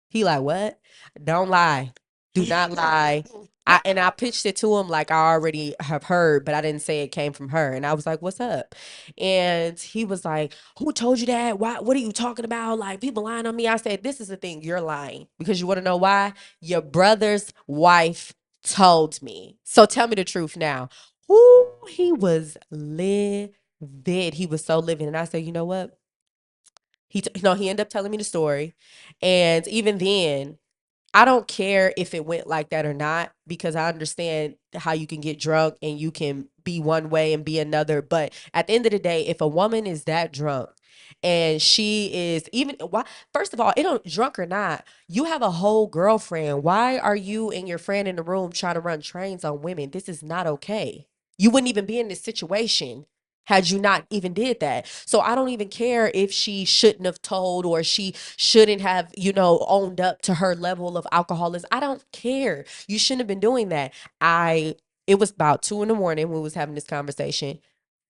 He like, what? Don't lie. Do not lie. I pitched it to him like I already have heard, but I didn't say it came from her. And I was like, what's up? And he was like, who told you that? Why what are you talking about? Like people lying on me. I said, this is the thing, you're lying. Because you want to know why? Your brother's wife told me. So tell me the truth now. Who he was livid. He was so livid. And I said, you know what? He ended up telling me the story. And even then, I don't care if it went like that or not because I understand how you can get drunk and you can be one way and be another. But at the end of the day, if a woman is that drunk and she is even why first of all, it don't drunk or not, you have a whole girlfriend. Why are you and your friend in the room trying to run trains on women? This is not okay. You wouldn't even be in this situation had you not even did that. So I don't even care if she shouldn't have told or she shouldn't have, owned up to her level of alcoholism. I don't care. You shouldn't have been doing that. I It was about 2 in the morning when we was having this conversation.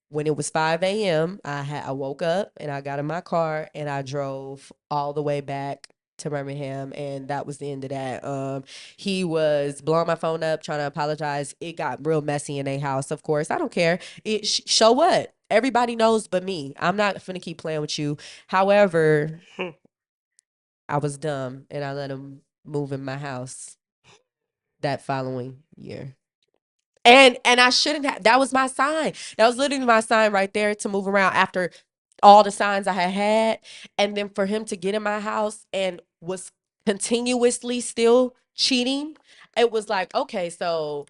When it was 5 a.m., I woke up and I got in my car and I drove all the way back to Birmingham, and that was the end of that. He was blowing my phone up, trying to apologize. It got real messy in a house. Of course, I don't care. Show what? Everybody knows but me. I'm not finna keep playing with you. However, I was dumb and I let him move in my house that following year. And I shouldn't have. That was my sign. That was literally my sign right there to move around after all the signs I had had. And then for him to get in my house and was continuously still cheating, it was like, okay, so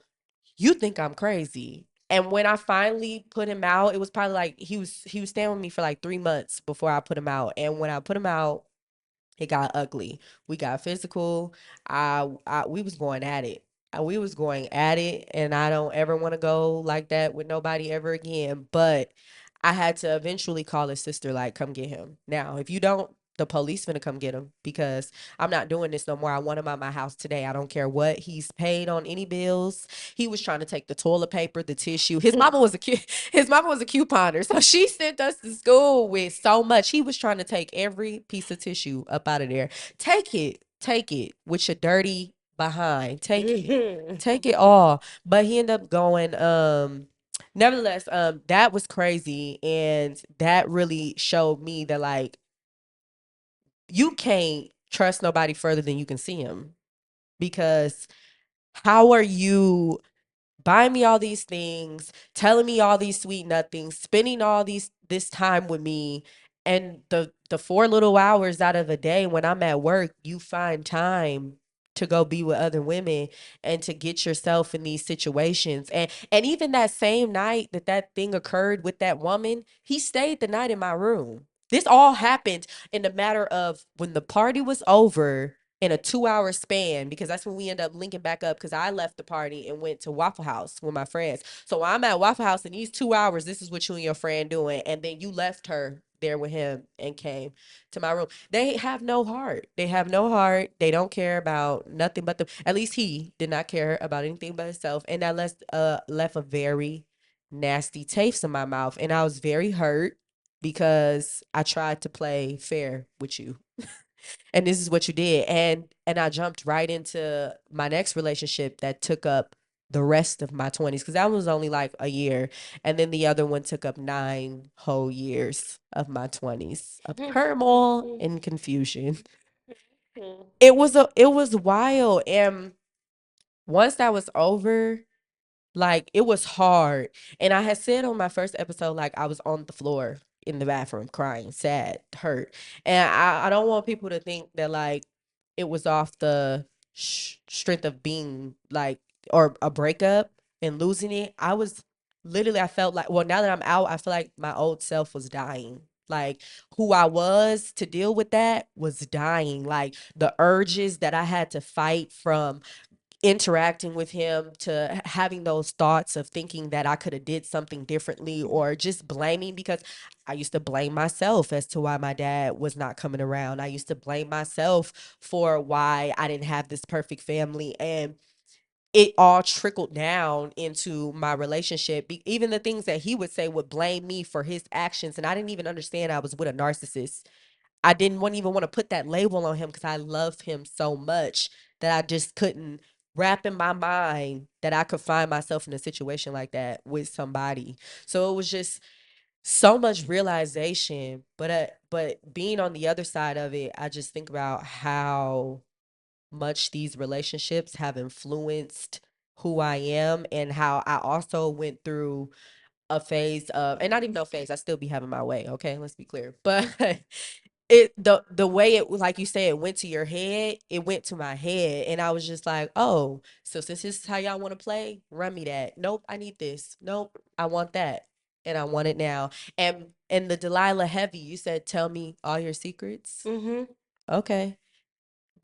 you think I'm crazy. And when I finally put him out, it was probably like he was staying with me for like 3 months before I put him out. And when I put him out, it got ugly. We got physical. We was going at it. We was going at it, and I don't ever want to go like that with nobody ever again. But I had to eventually call his sister, like, come get him. Now, if you don't, the police finna come get him because I'm not doing this no more. I want him out my house today. I don't care what he's paid on any bills. He was trying to take the toilet paper, the tissue. His mama was a couponer, so she sent us to school with so much. He was trying to take every piece of tissue up out of there. Take it with your dirty behind. Take it all. But he ended up going. Nevertheless, that was crazy, and that really showed me that like you can't trust nobody further than you can see him because how are you buying me all these things, telling me all these sweet nothings, spending all this time with me, and the 4 little hours out of a day when I'm at work, you find time to go be with other women and to get yourself in these situations. And even that same night that thing occurred with that woman, he stayed the night in my room. This all happened in the matter of when the party was over in a 2 hour span because that's when we end up linking back up because I left the party and went to Waffle House with my friends. So I'm at Waffle House in these 2 hours. This is what you and your friend doing. And then you left her there with him and came to my room. They have no heart. They have no heart. They don't care about nothing but at least he did not care about anything but himself. And that left a very nasty taste in my mouth. And I was very hurt because I tried to play fair with you. and this is what you did. And I jumped right into my next relationship that took up the rest of my 20s, because that was only like a year, and then the other one took up 9 whole years of my 20s of turmoil and confusion. It was wild, and once that was over, like, it was hard. And I had said on my first episode, like, I was on the floor in the bathroom crying, sad, hurt. And I don't want people to think that, like, it was off the strength of being, like, or a breakup and losing it. I was literally, I felt like, well, now that I'm out, I feel like my old self was dying. Like, who I was to deal with that was dying. Like, the urges that I had to fight from interacting with him to having those thoughts of thinking that I could have did something differently, or just blaming, because I used to blame myself as to why my dad was not coming around. I used to blame myself for why I didn't have this perfect family, and it all trickled down into my relationship. Even the things that he would say would blame me for his actions, and I didn't even understand I was with a narcissist. I didn't want even want to put that label on him because I love him so much that I just couldn't wrap in my mind that I could find myself in a situation like that with somebody. So it was just so much realization, but being on the other side of it, I just think about how much these relationships have influenced who I am, and how I also went through a phase of, and not even no phase, I still be having my way, okay? Let's be clear. But the way it, like you said, it went to your head, it went to my head, and I was just like, oh, so since this is how y'all want to play, run me that. Nope, I need this. Nope, I want that. And I want it now. And the Delilah heavy, you said tell me all your secrets. Mm-hmm. Okay.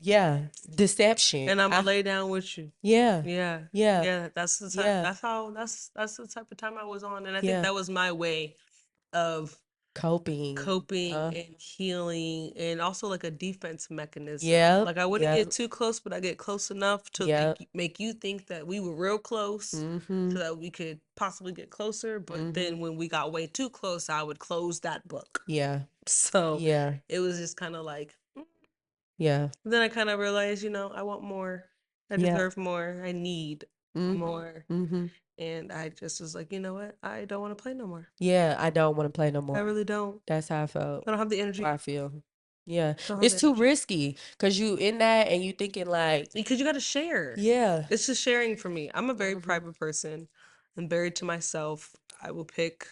Yeah. Deception. And I'ma lay down with you. Yeah. Yeah. Yeah. Yeah. That's the type Yeah. that's how that's the type of time I was on. And I think Yeah. that was my way of Coping. coping and healing, and also like a defense mechanism. Yep. Like I wouldn't Yep. get too close, but I get close enough to Yep. make you think that we were real close Mm-hmm. so that we could possibly get closer. But Mm-hmm. then when we got way too close, I would close that book. Yeah. So Yeah. it was just kind of like, Yeah. then I kind of realized, I want more. I Yeah. deserve more. I need Mm-hmm. more. Mm-hmm. And I just was like, you know what? I don't want to play no more. Yeah, I don't want to play no I more. really don't. That's how I felt. I don't have the How energy. I feel. Yeah. Don't have It's the too energy. risky because you in that and you thinking like, Because you got to share. yeah. It's just sharing for me. I'm a very Mm-hmm. private person. I'm very to myself. I will pick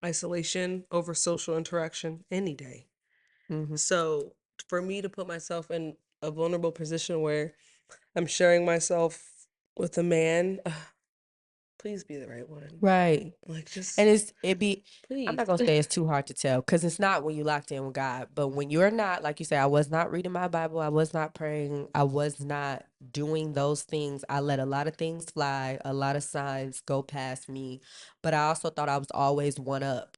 isolation over social interaction any day. Mm-hmm. So for me to put myself in a vulnerable position where I'm sharing myself with a man, please be the right one. Right. Like, just And it be, I'm please. not gonna say it's too hard to tell because it's not when you locked in with God. But when you're not, like you say, I was not reading my Bible, I was not praying, I was not doing those things. I let a lot of things fly, a lot of signs go past me. But I also thought I was always one up.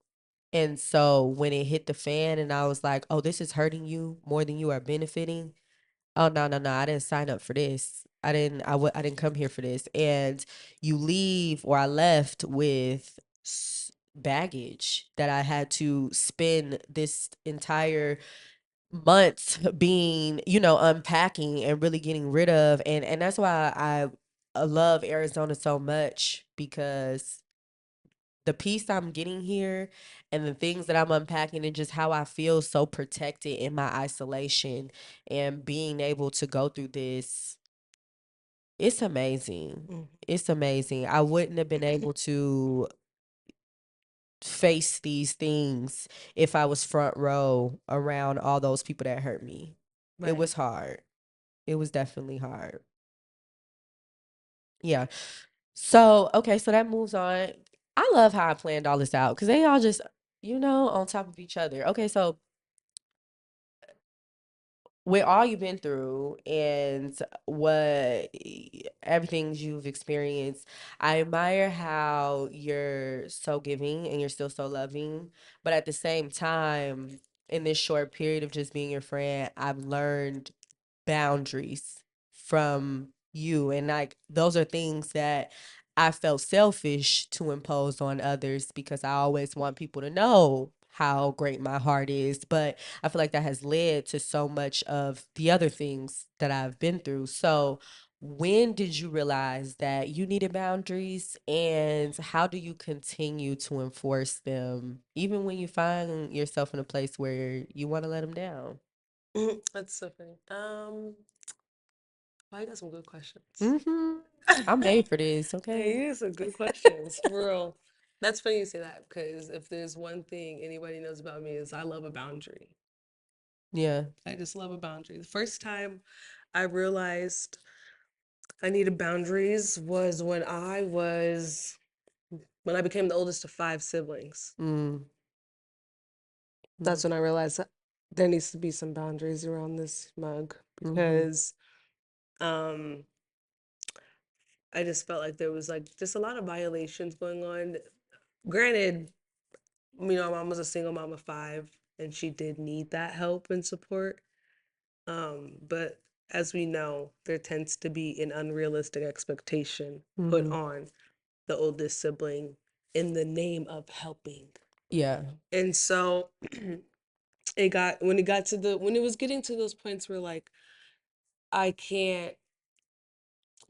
And so when it hit the fan and I was like, oh, this is hurting you more than you are benefiting. Oh, no, no, no. I didn't sign up for this. I didn't come here for this. And you leave, or I left with baggage that I had to spend this entire month being, unpacking and really getting rid of. And that's why I love Arizona so much, because the peace I'm getting here and the things that I'm unpacking and just how I feel so protected in my isolation and being able to go through this, it's amazing. Mm, It's amazing. I wouldn't have been able to face these things if I was front row around all those people that hurt me. It right. was hard. It was definitely hard. Yeah. So, okay, so that moves on. I love how I planned all this out because they all just, on top of each other. Okay, so with all you've been through and everything you've experienced, I admire how you're so giving and you're still so loving. But at the same time, in this short period of just being your friend, I've learned boundaries from you. And like, those are things that I felt selfish to impose on others because I always want people to know how great my heart is, but I feel like that has led to so much of the other things that I've been through. So, when did you realize that you needed boundaries, and how do you continue to enforce them even when you find yourself in a place where you want to let them down? That's so funny. Well, I got some good questions. Mhm. I'm made for this, Hey, okay? you got some good questions, for real. That's funny you say that because if there's one thing anybody knows about me is I love a boundary. Yeah. I just love a boundary. The first time I realized I needed boundaries was when I became the oldest of five siblings. Mm. That's Mhm. when I realized that there needs to be some boundaries around this mug Mhm. because um I just felt like there was like just a lot of violations going on. Granted, my mom was a single mom of five and she did need that help and support. But as we know, there tends to be an unrealistic expectation put Mhm. on the oldest sibling in the name of helping. Yeah. And so when it was getting to those points where like I can't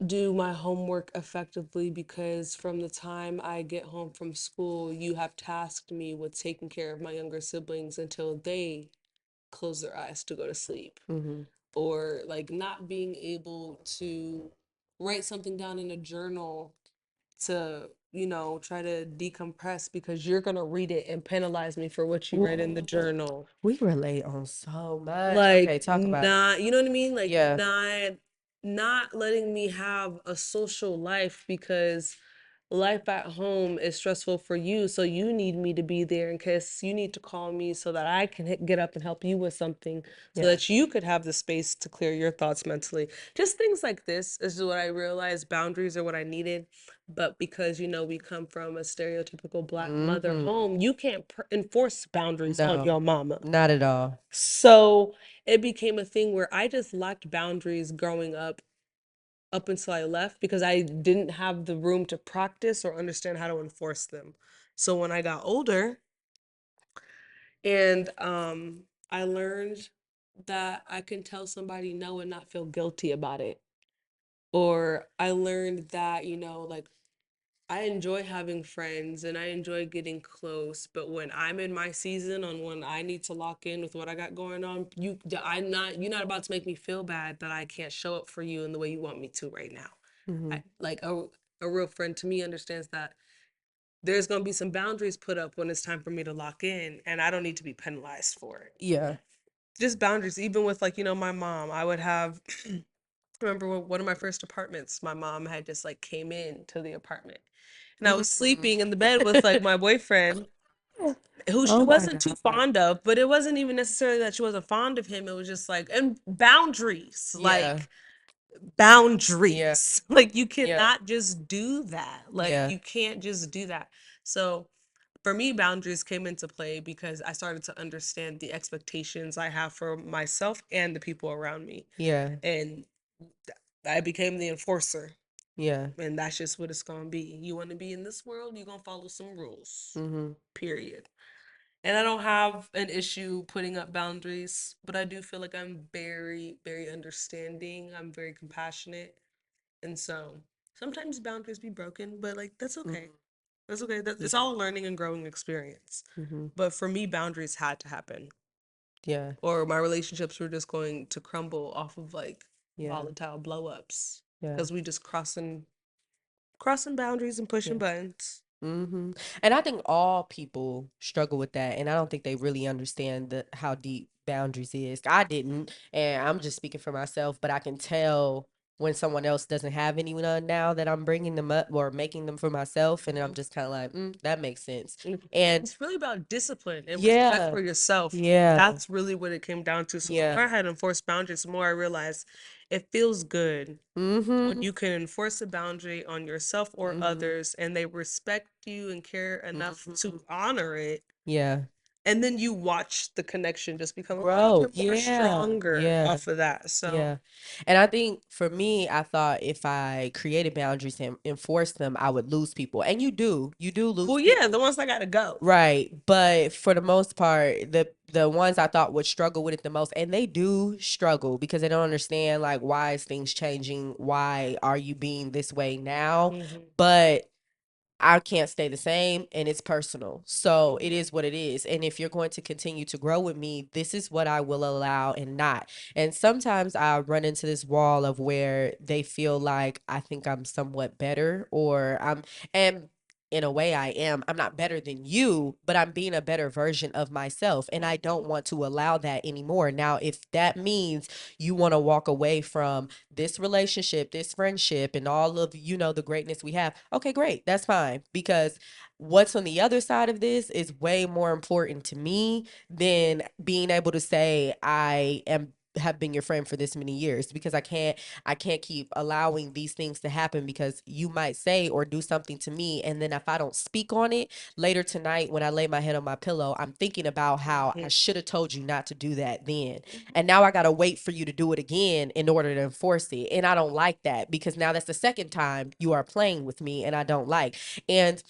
do my homework effectively because from the time I get home from school, you have tasked me with taking care of my younger siblings until they close their eyes to go to sleep. Mhm. Or like not being able to write something down in a journal to, try to decompress because you're going to read it and penalize me for what you write in the Ooh, journal. we relate on so much. Like Okay, talk about it. not, you know what I mean? Like Yeah. not letting me have a social life because life at home is stressful for you, so you need me to be there in case you need to call me so that I can get up and help you with something so Yeah. that you could have the space to clear your thoughts mentally. Just things like this is what I realized boundaries are what I needed. But because we come from a stereotypical black mother Mhm. home, you can't enforce boundaries on No, your mama. not at all. So it became a thing where I just lacked boundaries growing up until I left because I didn't have the room to practice or understand how to enforce them. So when I got older and I learned that I can tell somebody no and not feel guilty about it. Or I learned that, like I enjoy having friends and I enjoy getting close, but when I'm in my season on when I need to lock in with what I got going on, you're not about to make me feel bad that I can't show up for you in the way you want me to right now. Mhm. Like a real friend to me understands that there's going to be some boundaries put up when it's time for me to lock in and I don't need to be penalized for it. Yeah. Just boundaries, even with like, my mom, I would have remember one of my first apartments, my mom had just like came in to the apartment and I was Mm. sleeping in the bed with like my boyfriend who she Oh my wasn't too God. fond of, but it wasn't even necessarily that she wasn't fond of him. It was just like, and boundaries, Yeah. like Yeah. boundaries. Like you Yeah. cannot just do that. Like Yeah. you can't just do that. So for me, boundaries came into play because I started to understand the expectations I have for myself and the people around me. Yeah. And I became the enforcer. Yeah. And that's just what it's going to be. You want to be in this world, you're going to follow some rules. Mhm. Period. And I don't have an issue putting up boundaries, but I do feel like I'm very, very understanding. I'm very compassionate. And so sometimes boundaries be broken, but like that's okay. Mhm. That's okay. Yeah. It's all a learning and growing experience. Mhm. But for me, boundaries had to happen, Yeah. or my relationships were just going to crumble off of like Yeah. volatile blow ups Yeah. because we just crossing boundaries and Yeah. pushing buttons. And I think all people struggle with that, and I don't think they really understand how deep boundaries is. I didn't, and I'm just speaking for myself, but I can tell when someone else doesn't have anyone now that I'm bringing them up or making them for myself, and I'm just kind of like, that makes sense. And It's really about discipline and respect yeah, for yourself. yeah, That's really what it came down to. So the yeah, more I had enforced boundaries, the more I realized it feels good when mm-hmm, you can enforce a boundary on yourself or mm-hmm, others and they respect you and care enough mm-hmm, to honor it. yeah, and then you watch the connection just become a little Grow. bit more Yeah. stronger Yeah. off of that. So, Yeah. And I think for me, I thought if I created boundaries and enforced them, I would lose people. And you do. You do lose well, yeah, the people. ones that gotta go. Right. But for the most part, the ones I thought would struggle with it the most, and they do struggle because they don't understand like why is things changing? Why are you being this way now? Hmm. But I can't stay the same and it's personal. So it Hmm. is what it is. And if you're going to continue to grow with me, this is what I will allow and not. And sometimes I run into this wall of where they feel like I think I'm somewhat better or and in a way I am. I'm not better than you, but I'm being a better version of myself. And I don't want to allow that anymore. Now, if that means you want to walk away from this relationship, this friendship, and all of, the greatness we have, okay, great. That's fine. Because what's on the other side of this is way more important to me than being able to say I am have been your friend for this many years because I can't keep allowing these things to happen because you might say or do something to me and then if I don't speak on it later tonight when I lay my head on my pillow I'm thinking about how I Hmm. should have told you not to do that then and now I got to wait for you to do it again in order to enforce it. And I don't like that because now that's the second time you are playing with me and I don't like. And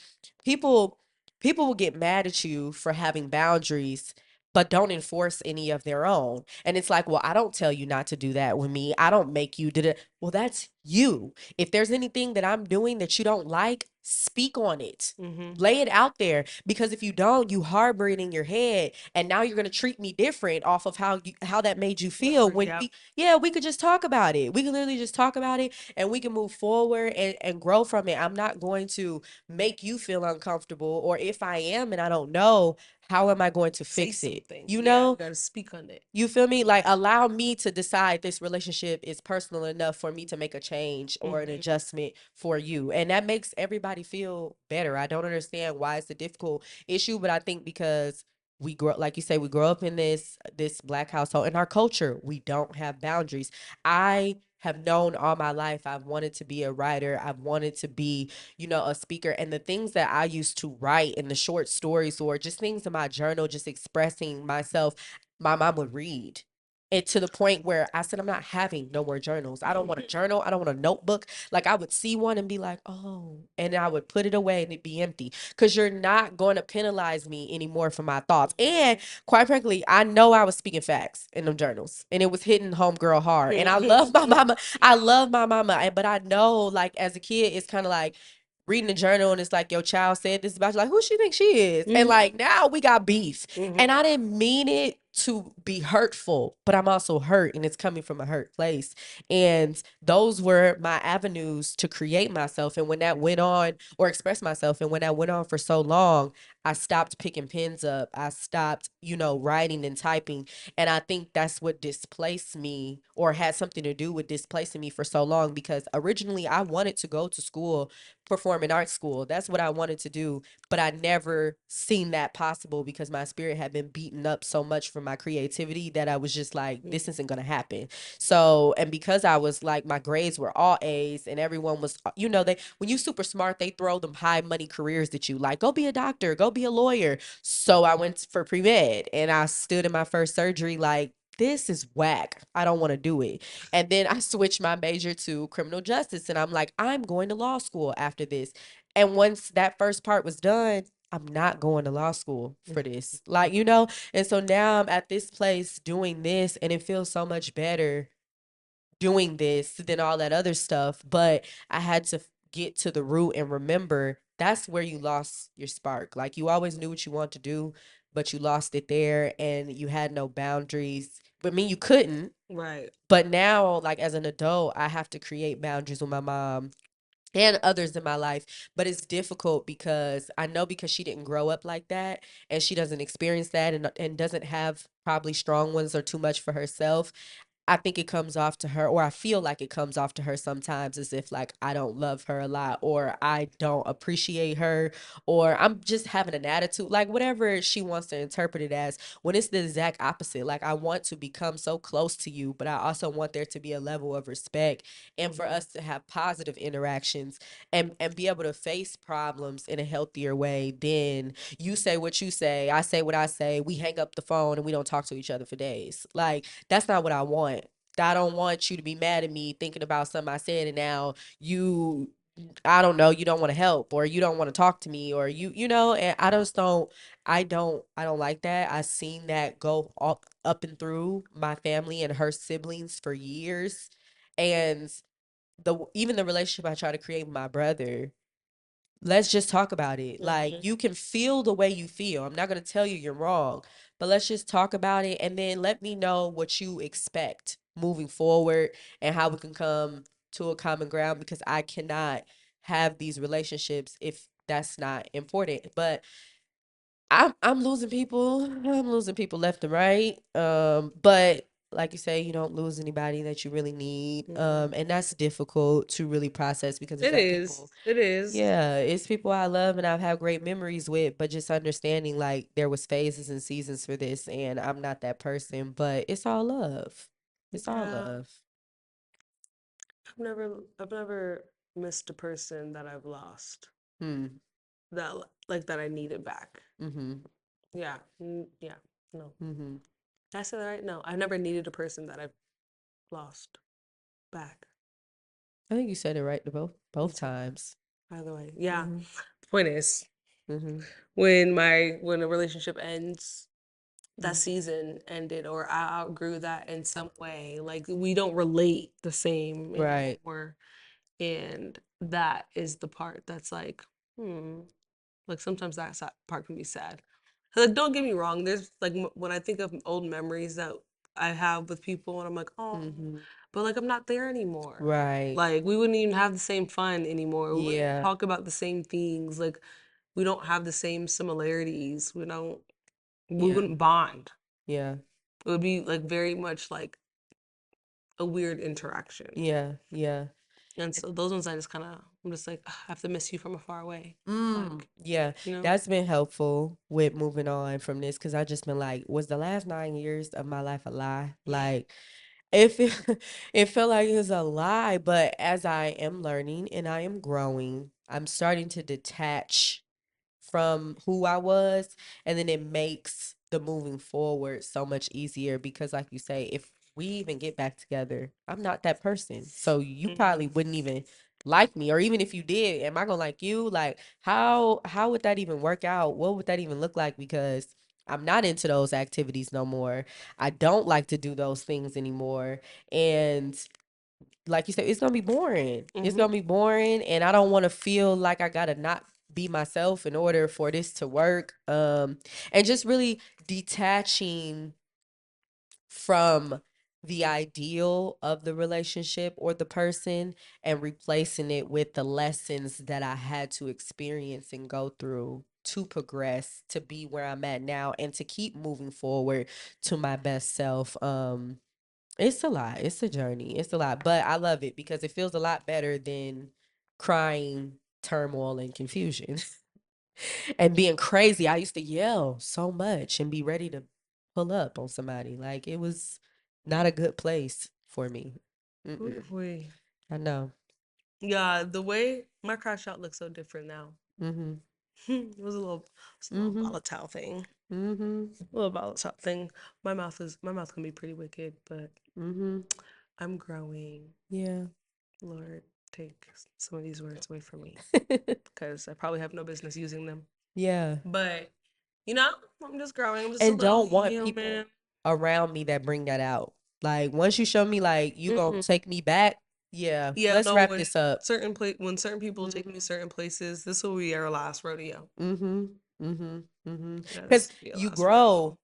people people will get mad at you for having boundaries but don't enforce any of their own. And it's like, well, I don't tell you not to do that with me. I don't make you do it. Well, that's you. If there's anything that I'm doing that you don't like, speak on it. Hmm. Lay it out there because if you don't, you harbor it in your head and now you're going to treat me different off of how that made you feel when Yep. we could just talk about it. We can literally just talk about it and we can move forward and grow from it. I'm not going to make you feel uncomfortable or if I am and I don't know, how am I going to Say fix it? something. You Yeah, you know? gotta speak on it. You feel me? Like allow me to decide this relationship is personal enough for me to make a change or an Hmm. adjustment for you. And that makes everybody feel better. I don't understand why it's a difficult issue, but I think because we grow like you say, we grow up in this black household. In our culture, we don't have boundaries. I have known all my life I've wanted to be a writer. I've wanted to be, a speaker. And the things that I used to write in the short stories or just things in my journal, just expressing myself my mom would read. And to the point where I said, I'm not having no more journals. I don't want a journal. I don't want a notebook. Like I would see one and be like, oh, and I would put it away and it'd be empty. Cause you're not going to penalize me anymore for my thoughts. And quite frankly, I know I was speaking facts in them journals and it was hitting homegirl hard. And I love my mama. I love my mama. But I know like as a kid, it's kind of like, reading the journal and it's like your child said this about you like who she thinks she is and Hmm. like now we got beef and Hmm. I didn't mean it to be hurtful but I'm also hurt and it's coming from a hurt place and those were my avenues to create myself and when that went on or express myself and when that went on for so long I stopped picking pens up I stopped writing and typing and I think that's what displaced me or had something to do with displacing me for so long because originally I wanted to go to school performing art school. That's what I wanted to do, but I never seen that possible because my spirit had been beaten up so much from my creativity that I was just like, this isn't gonna happen. So, and because I was like, my grades were all A's, and everyone was, they when you super smart, they throw them high money careers at you, like go be a doctor, go be a lawyer. So I went for pre med, and I stood in my first surgery like. This is whack. I don't want to do it. And then I switched my major to criminal justice. And I'm like, I'm going to law school after this. And once that first part was done, I'm not going to law school for this. Like, and so now I'm at this place doing this, and it feels so much better doing this than all that other stuff. But I had to get to the root and remember that's where you lost your spark. Like, you always knew what you want to do, but you lost it there and you had no boundaries. But I mean, you couldn't. Right. But now, like as an adult, I have to create boundaries with my mom and others in my life. But it's difficult because I know because she didn't grow up like that and she doesn't experience that and doesn't have probably strong ones or too much for herself. I think it comes off to her, or I feel like it comes off to her sometimes as if like I don't love her a lot, or I don't appreciate her, or I'm just having an attitude, like whatever she wants to interpret it as. When it's the exact opposite, like I want to become so close to you, but I also want there to be a level of respect and for Mm-hmm. us to have positive interactions and be able to face problems in a healthier way than you say what you say, I say what I say, we hang up the phone and we don't talk to each other for days. Like that's not what I want. I don't want you to be mad at me thinking about something I said and now you, I don't know, you don't want to help or you don't want to talk to me or and I don't like that. I've seen that go all, up and through my family and her siblings for years. And even the relationship I try to create with my brother, let's just talk about it. Like Mm-hmm. you can feel the way you feel. I'm not going to tell you you're wrong, but let's just talk about it and then let me know what you expect moving forward and how we can come to a common ground because I cannot have these relationships if that's not important. But I'm losing people. I'm losing people left and right. But like you say, you don't lose anybody that you really need. Mm-hmm. And that's difficult to really process because it's It that is. people, It is. yeah, it's people I love and I've had great memories with, but just understanding like there was phases and seasons for this and I'm not that person, but it's all love. It's all Yeah. love. I've never missed a person that I've lost Hmm. that like that I needed back. Mm-hmm. Yeah. Yeah. No. Mm-hmm. Did I say that right? No. I've never needed a person that I've lost back. I think you said it right the both Okay. times. Either way. Yeah. Mm-hmm. The point is, Mm-hmm. when a relationship ends, that Mm-hmm. season ended or I outgrew that in some way. Like we don't relate the same Right. anymore. And that is the part that's like, hmm. Like sometimes part can be sad. Like don't get me wrong, there's like when I think of old memories that I have with people and I'm like, oh, Mm-hmm. but like I'm not there anymore. Right. Like we wouldn't even have the same fun anymore. We wouldn't Yeah. talk about the same things. Like we don't have the same similarities. We Yeah. wouldn't bond. Yeah. It would be like very much like a weird interaction. Yeah. Yeah. And so those ones I just kind of, I'm just like, "Ugh, I have to miss you from afar away." Like, Yeah, you know? that's been helpful with moving on from this because I just been like, was the last 9 years of my life a lie? Like, if it, it felt like it was a lie, but as I am learning and I am growing, I'm starting to detach from who I was, and then it makes the moving forward so much easier because, like you say, if we even get back together, I'm not that person. So you Hmm. probably wouldn't even like me, or even if you did, am I gonna like you? Like, how would that even work out? What would that even look like? Because I'm not into those activities no more. I don't like to do those things anymore. And like you said, it's gonna be boring. It's Hmm. gonna be boring, and I don't want to feel like I gotta not be myself in order for this to work. And just really detaching from the ideal of the relationship or the person and replacing it with the lessons that I had to experience and go through to progress to be where I'm at now and to keep moving forward to my best self. It's a lot. It's a journey. It's a lot, but I love it because it feels a lot better than crying, turmoil, and confusion and being crazy. I used to yell so much and be ready to pull up on somebody. Like it was not a good place for me. Mm-mm. Ooh. I know. Yeah, the way my crash out looks so different now. Mhm. It's a little Mhm. volatile thing. Mhm. A little volatile thing. My mouth can be pretty wicked, but Mhm. I'm growing. Yeah. Lord, take some of these words away from me because I probably have no business using them. Yeah. But you know, I'm just growing. I'm just a And little don't want human. people around me that bring that out. Like once you show me like you gonna Mm-mm. take me back, yeah, Yeah, let's no. wrap this up. When certain people take me Mhm. certain places, this will be our last rodeo. Mhm. Mhm. Mhm. Yeah, Because this will be our you last rodeo. grow,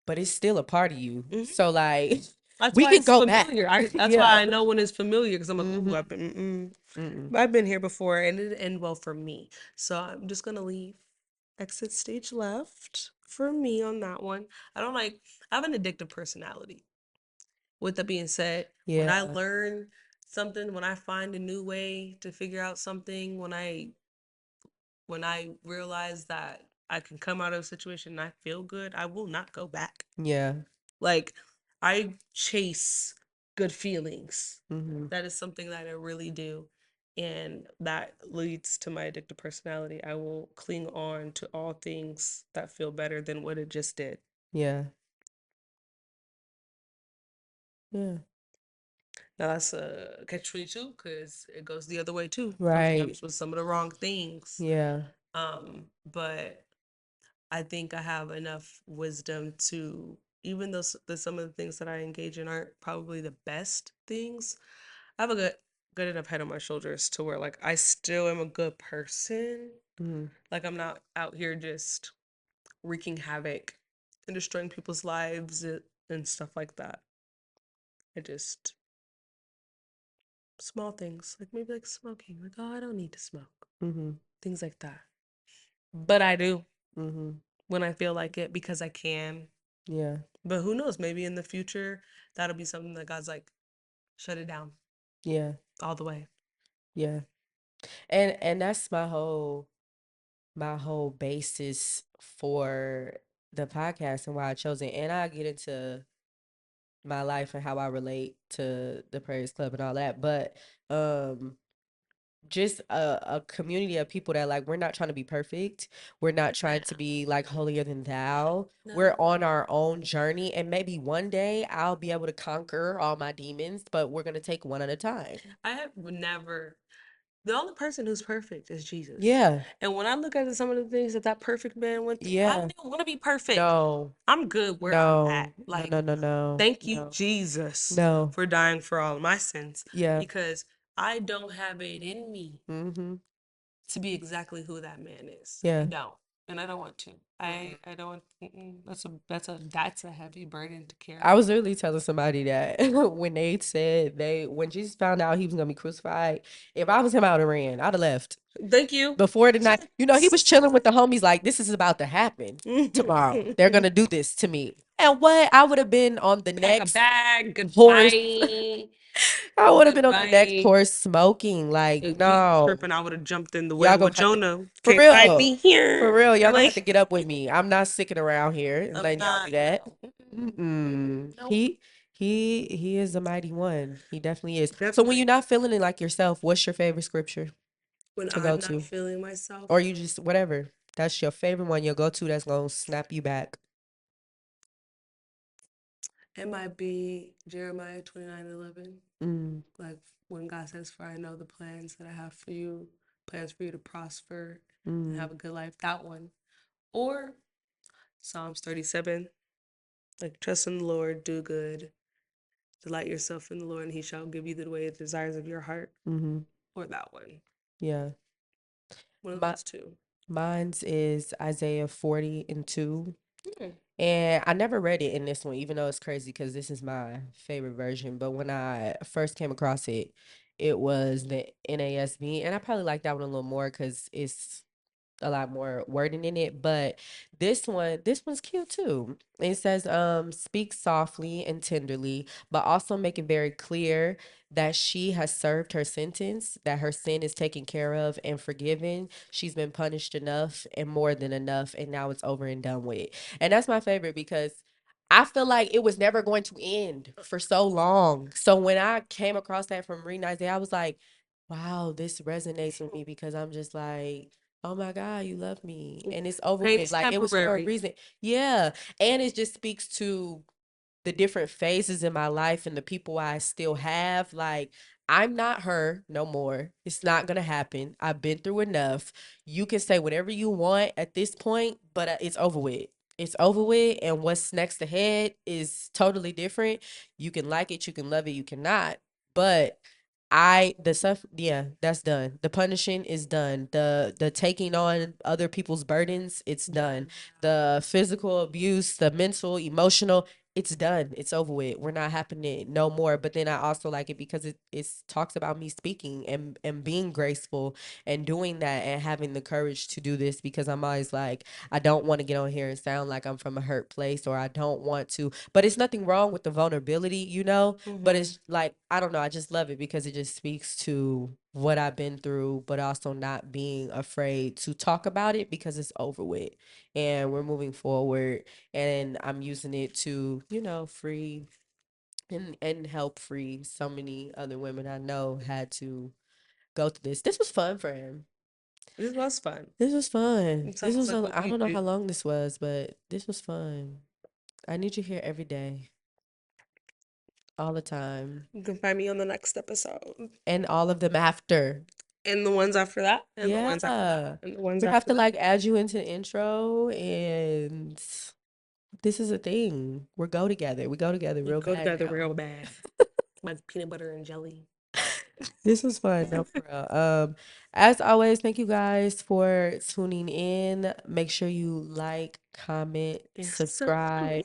but it's still a part of you. Hmm. So like That's we why can it's go back. familiar. That's why Yeah. I know when it's familiar because I'm like, ooh, Mhm. Mm-mm. I've been here before, and it didn't end well for me. So I'm just gonna leave exit stage left for me on that one. I don't like. I have an addictive personality. With that being said, when Yeah. I learn something, when I find a new way to figure out something, when I realize that I can come out of a situation and I feel good, I will not go back. Yeah. Like, I chase good feelings. Mhm. That is something that I really do. And that leads to my addictive personality. I will cling on to all things that feel better than what it just did. Yeah. Yeah. Now that's a catch 22 because it goes the other way too. Right. Sometimes with some of the wrong things. Yeah. But I think I have enough wisdom to, even though some of the things that I engage in aren't probably the best things, I have a good enough head on my shoulders to where like I still am a good person. Mhm. Like I'm not out here just wreaking havoc and destroying people's lives and stuff like that. I just small things like maybe like smoking. Like, oh, I don't need to smoke. Mhm. Things like that. But I do Mhm. when I feel like it because I can. Yeah. But who knows? Maybe in the future that'll be something that God's like, shut it down Yeah. all the way. Yeah. And that's my whole basis for the podcast and why I chose it. And I get into my life and how I relate to the Prayers Club and all that. But um just a community of people that like we're not trying to be perfect. We're not trying to be like holier than thou. We're No. on our own journey and maybe one day I'll be able to conquer all my demons, but we're gonna take one at a time. I have never, the only person who's perfect is Jesus. Yeah. And when I look at some of the things that that perfect man went through, I Yeah. don't want to be perfect. No. I'm good where I'm at. No. No, Like, no, no, no. thank you, No. Jesus, No. for dying for all of my sins Yeah. because I don't have it in me Mhm. to be exactly who that man is. I Yeah. don't, and I don't want to. I don't want. That's a heavy burden to I carry. was literally telling somebody that when they said when Jesus found out he was gonna be crucified, if I was him, I would have ran. I'd have left Thank you. before the night. You know, he was chilling with the homies like this is about to happen tomorrow. They're gonna do this to me. And what I would have been on the Pack a next bag. horse. Goodbye. I would have been on the next Goodbye. horse smoking. Like, If you no, tripping, I would have jumped in the y'all well gonna with have to Jonah. for Can't fight real. me For here. real, y'all gonna have to Like, get up with me. I'm not sticking around here and I'm letting y'all not. do that. No. Mm-mm. Nope. He is a mighty one. He definitely is. So when Definitely. you're not feeling it like yourself, what's your favorite scripture When to go I'm not to? feeling myself, Or you just whatever. That's your favorite one you'll go to that's gonna snap you back. it might be Jeremiah 29:11. Mm, Like when God says, "For I know the plans that I have for you, plans for you to prosper and mm, have a good life." That one. Or Psalms 37. Like, trust in the Lord, do good, delight yourself in the Lord, and He shall give you the way, the desires of your heart. mm-hmm. Or that one. Yeah. One of My those two. mine's is Isaiah 40:2. Hmm. And I never read it in this one, even though it's crazy because this is my favorite version. But when I first came across it, it was the NASB, and I probably like that one a little more because it's a lot more wording in it. But this one's cute too. It says, speak softly and tenderly, but also make it very clear that she has served her sentence, that her sin is taken care of and forgiven. She's been punished enough and more than enough, and now it's over and done with. And that's my favorite because I feel like it was never going to end for so long. So when I came across that from reading Isaiah, I was like, wow, this resonates with me because I'm just like, oh my God, you love me. And it's over with. Pain's Like it was for a temporary. reason. Yeah. And it just speaks to the different phases in my life and the people I still have. Like, I'm not her no more. It's not going to happen. I've been through enough. You can say whatever you want at this point, but it's over with. It's over with. And what's next ahead is totally different. You can like it, you can love it, you cannot. But the stuff, yeah, that's done. The punishing is done. The taking on other people's burdens, it's done. Done. The physical abuse, the mental, emotional, it's done. It's over with. We're not happening no more. But then I also like it because it talks about me speaking and being graceful and doing that and having the courage to do this because I'm always like, I don't want to get on here and sound like I'm from a hurt place or I don't want to. But it's nothing wrong with the vulnerability, you know? But Mm-hmm. it's like, I don't know. I just love it because it just speaks to what I've been through, but also not being afraid to talk about it because it's over with and we're moving forward and I'm using it to, free and help free so many other women I know had to go through this. This was fun for him. This was fun. This was fun. It This sounds was like a, what I you don't know do. how long this was, but this was fun. I need you here every day, all the time, You can find me on the next episode. and all of them after. And the ones after that, and the ones after that, Yeah. and the ones We have after to that. like add you into the intro and this is a thing. We go together. We go together We real go bad together now. real bad. Like peanut butter and jelly. This was fun. No, for real. As always, thank you guys for tuning in. Make sure you like, comment, And subscribe. subscribe.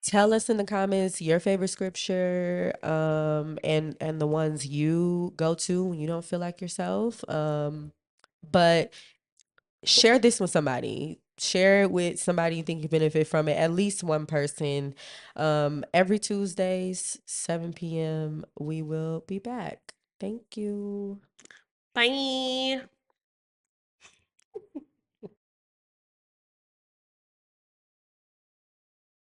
Tell us in the comments your favorite scripture, and the ones you go to when you don't feel like yourself. But share this with somebody. Share it with somebody you think you benefit from it. At least one person. Every Tuesdays, 7 p.m. We will be back. Thank you. Bye.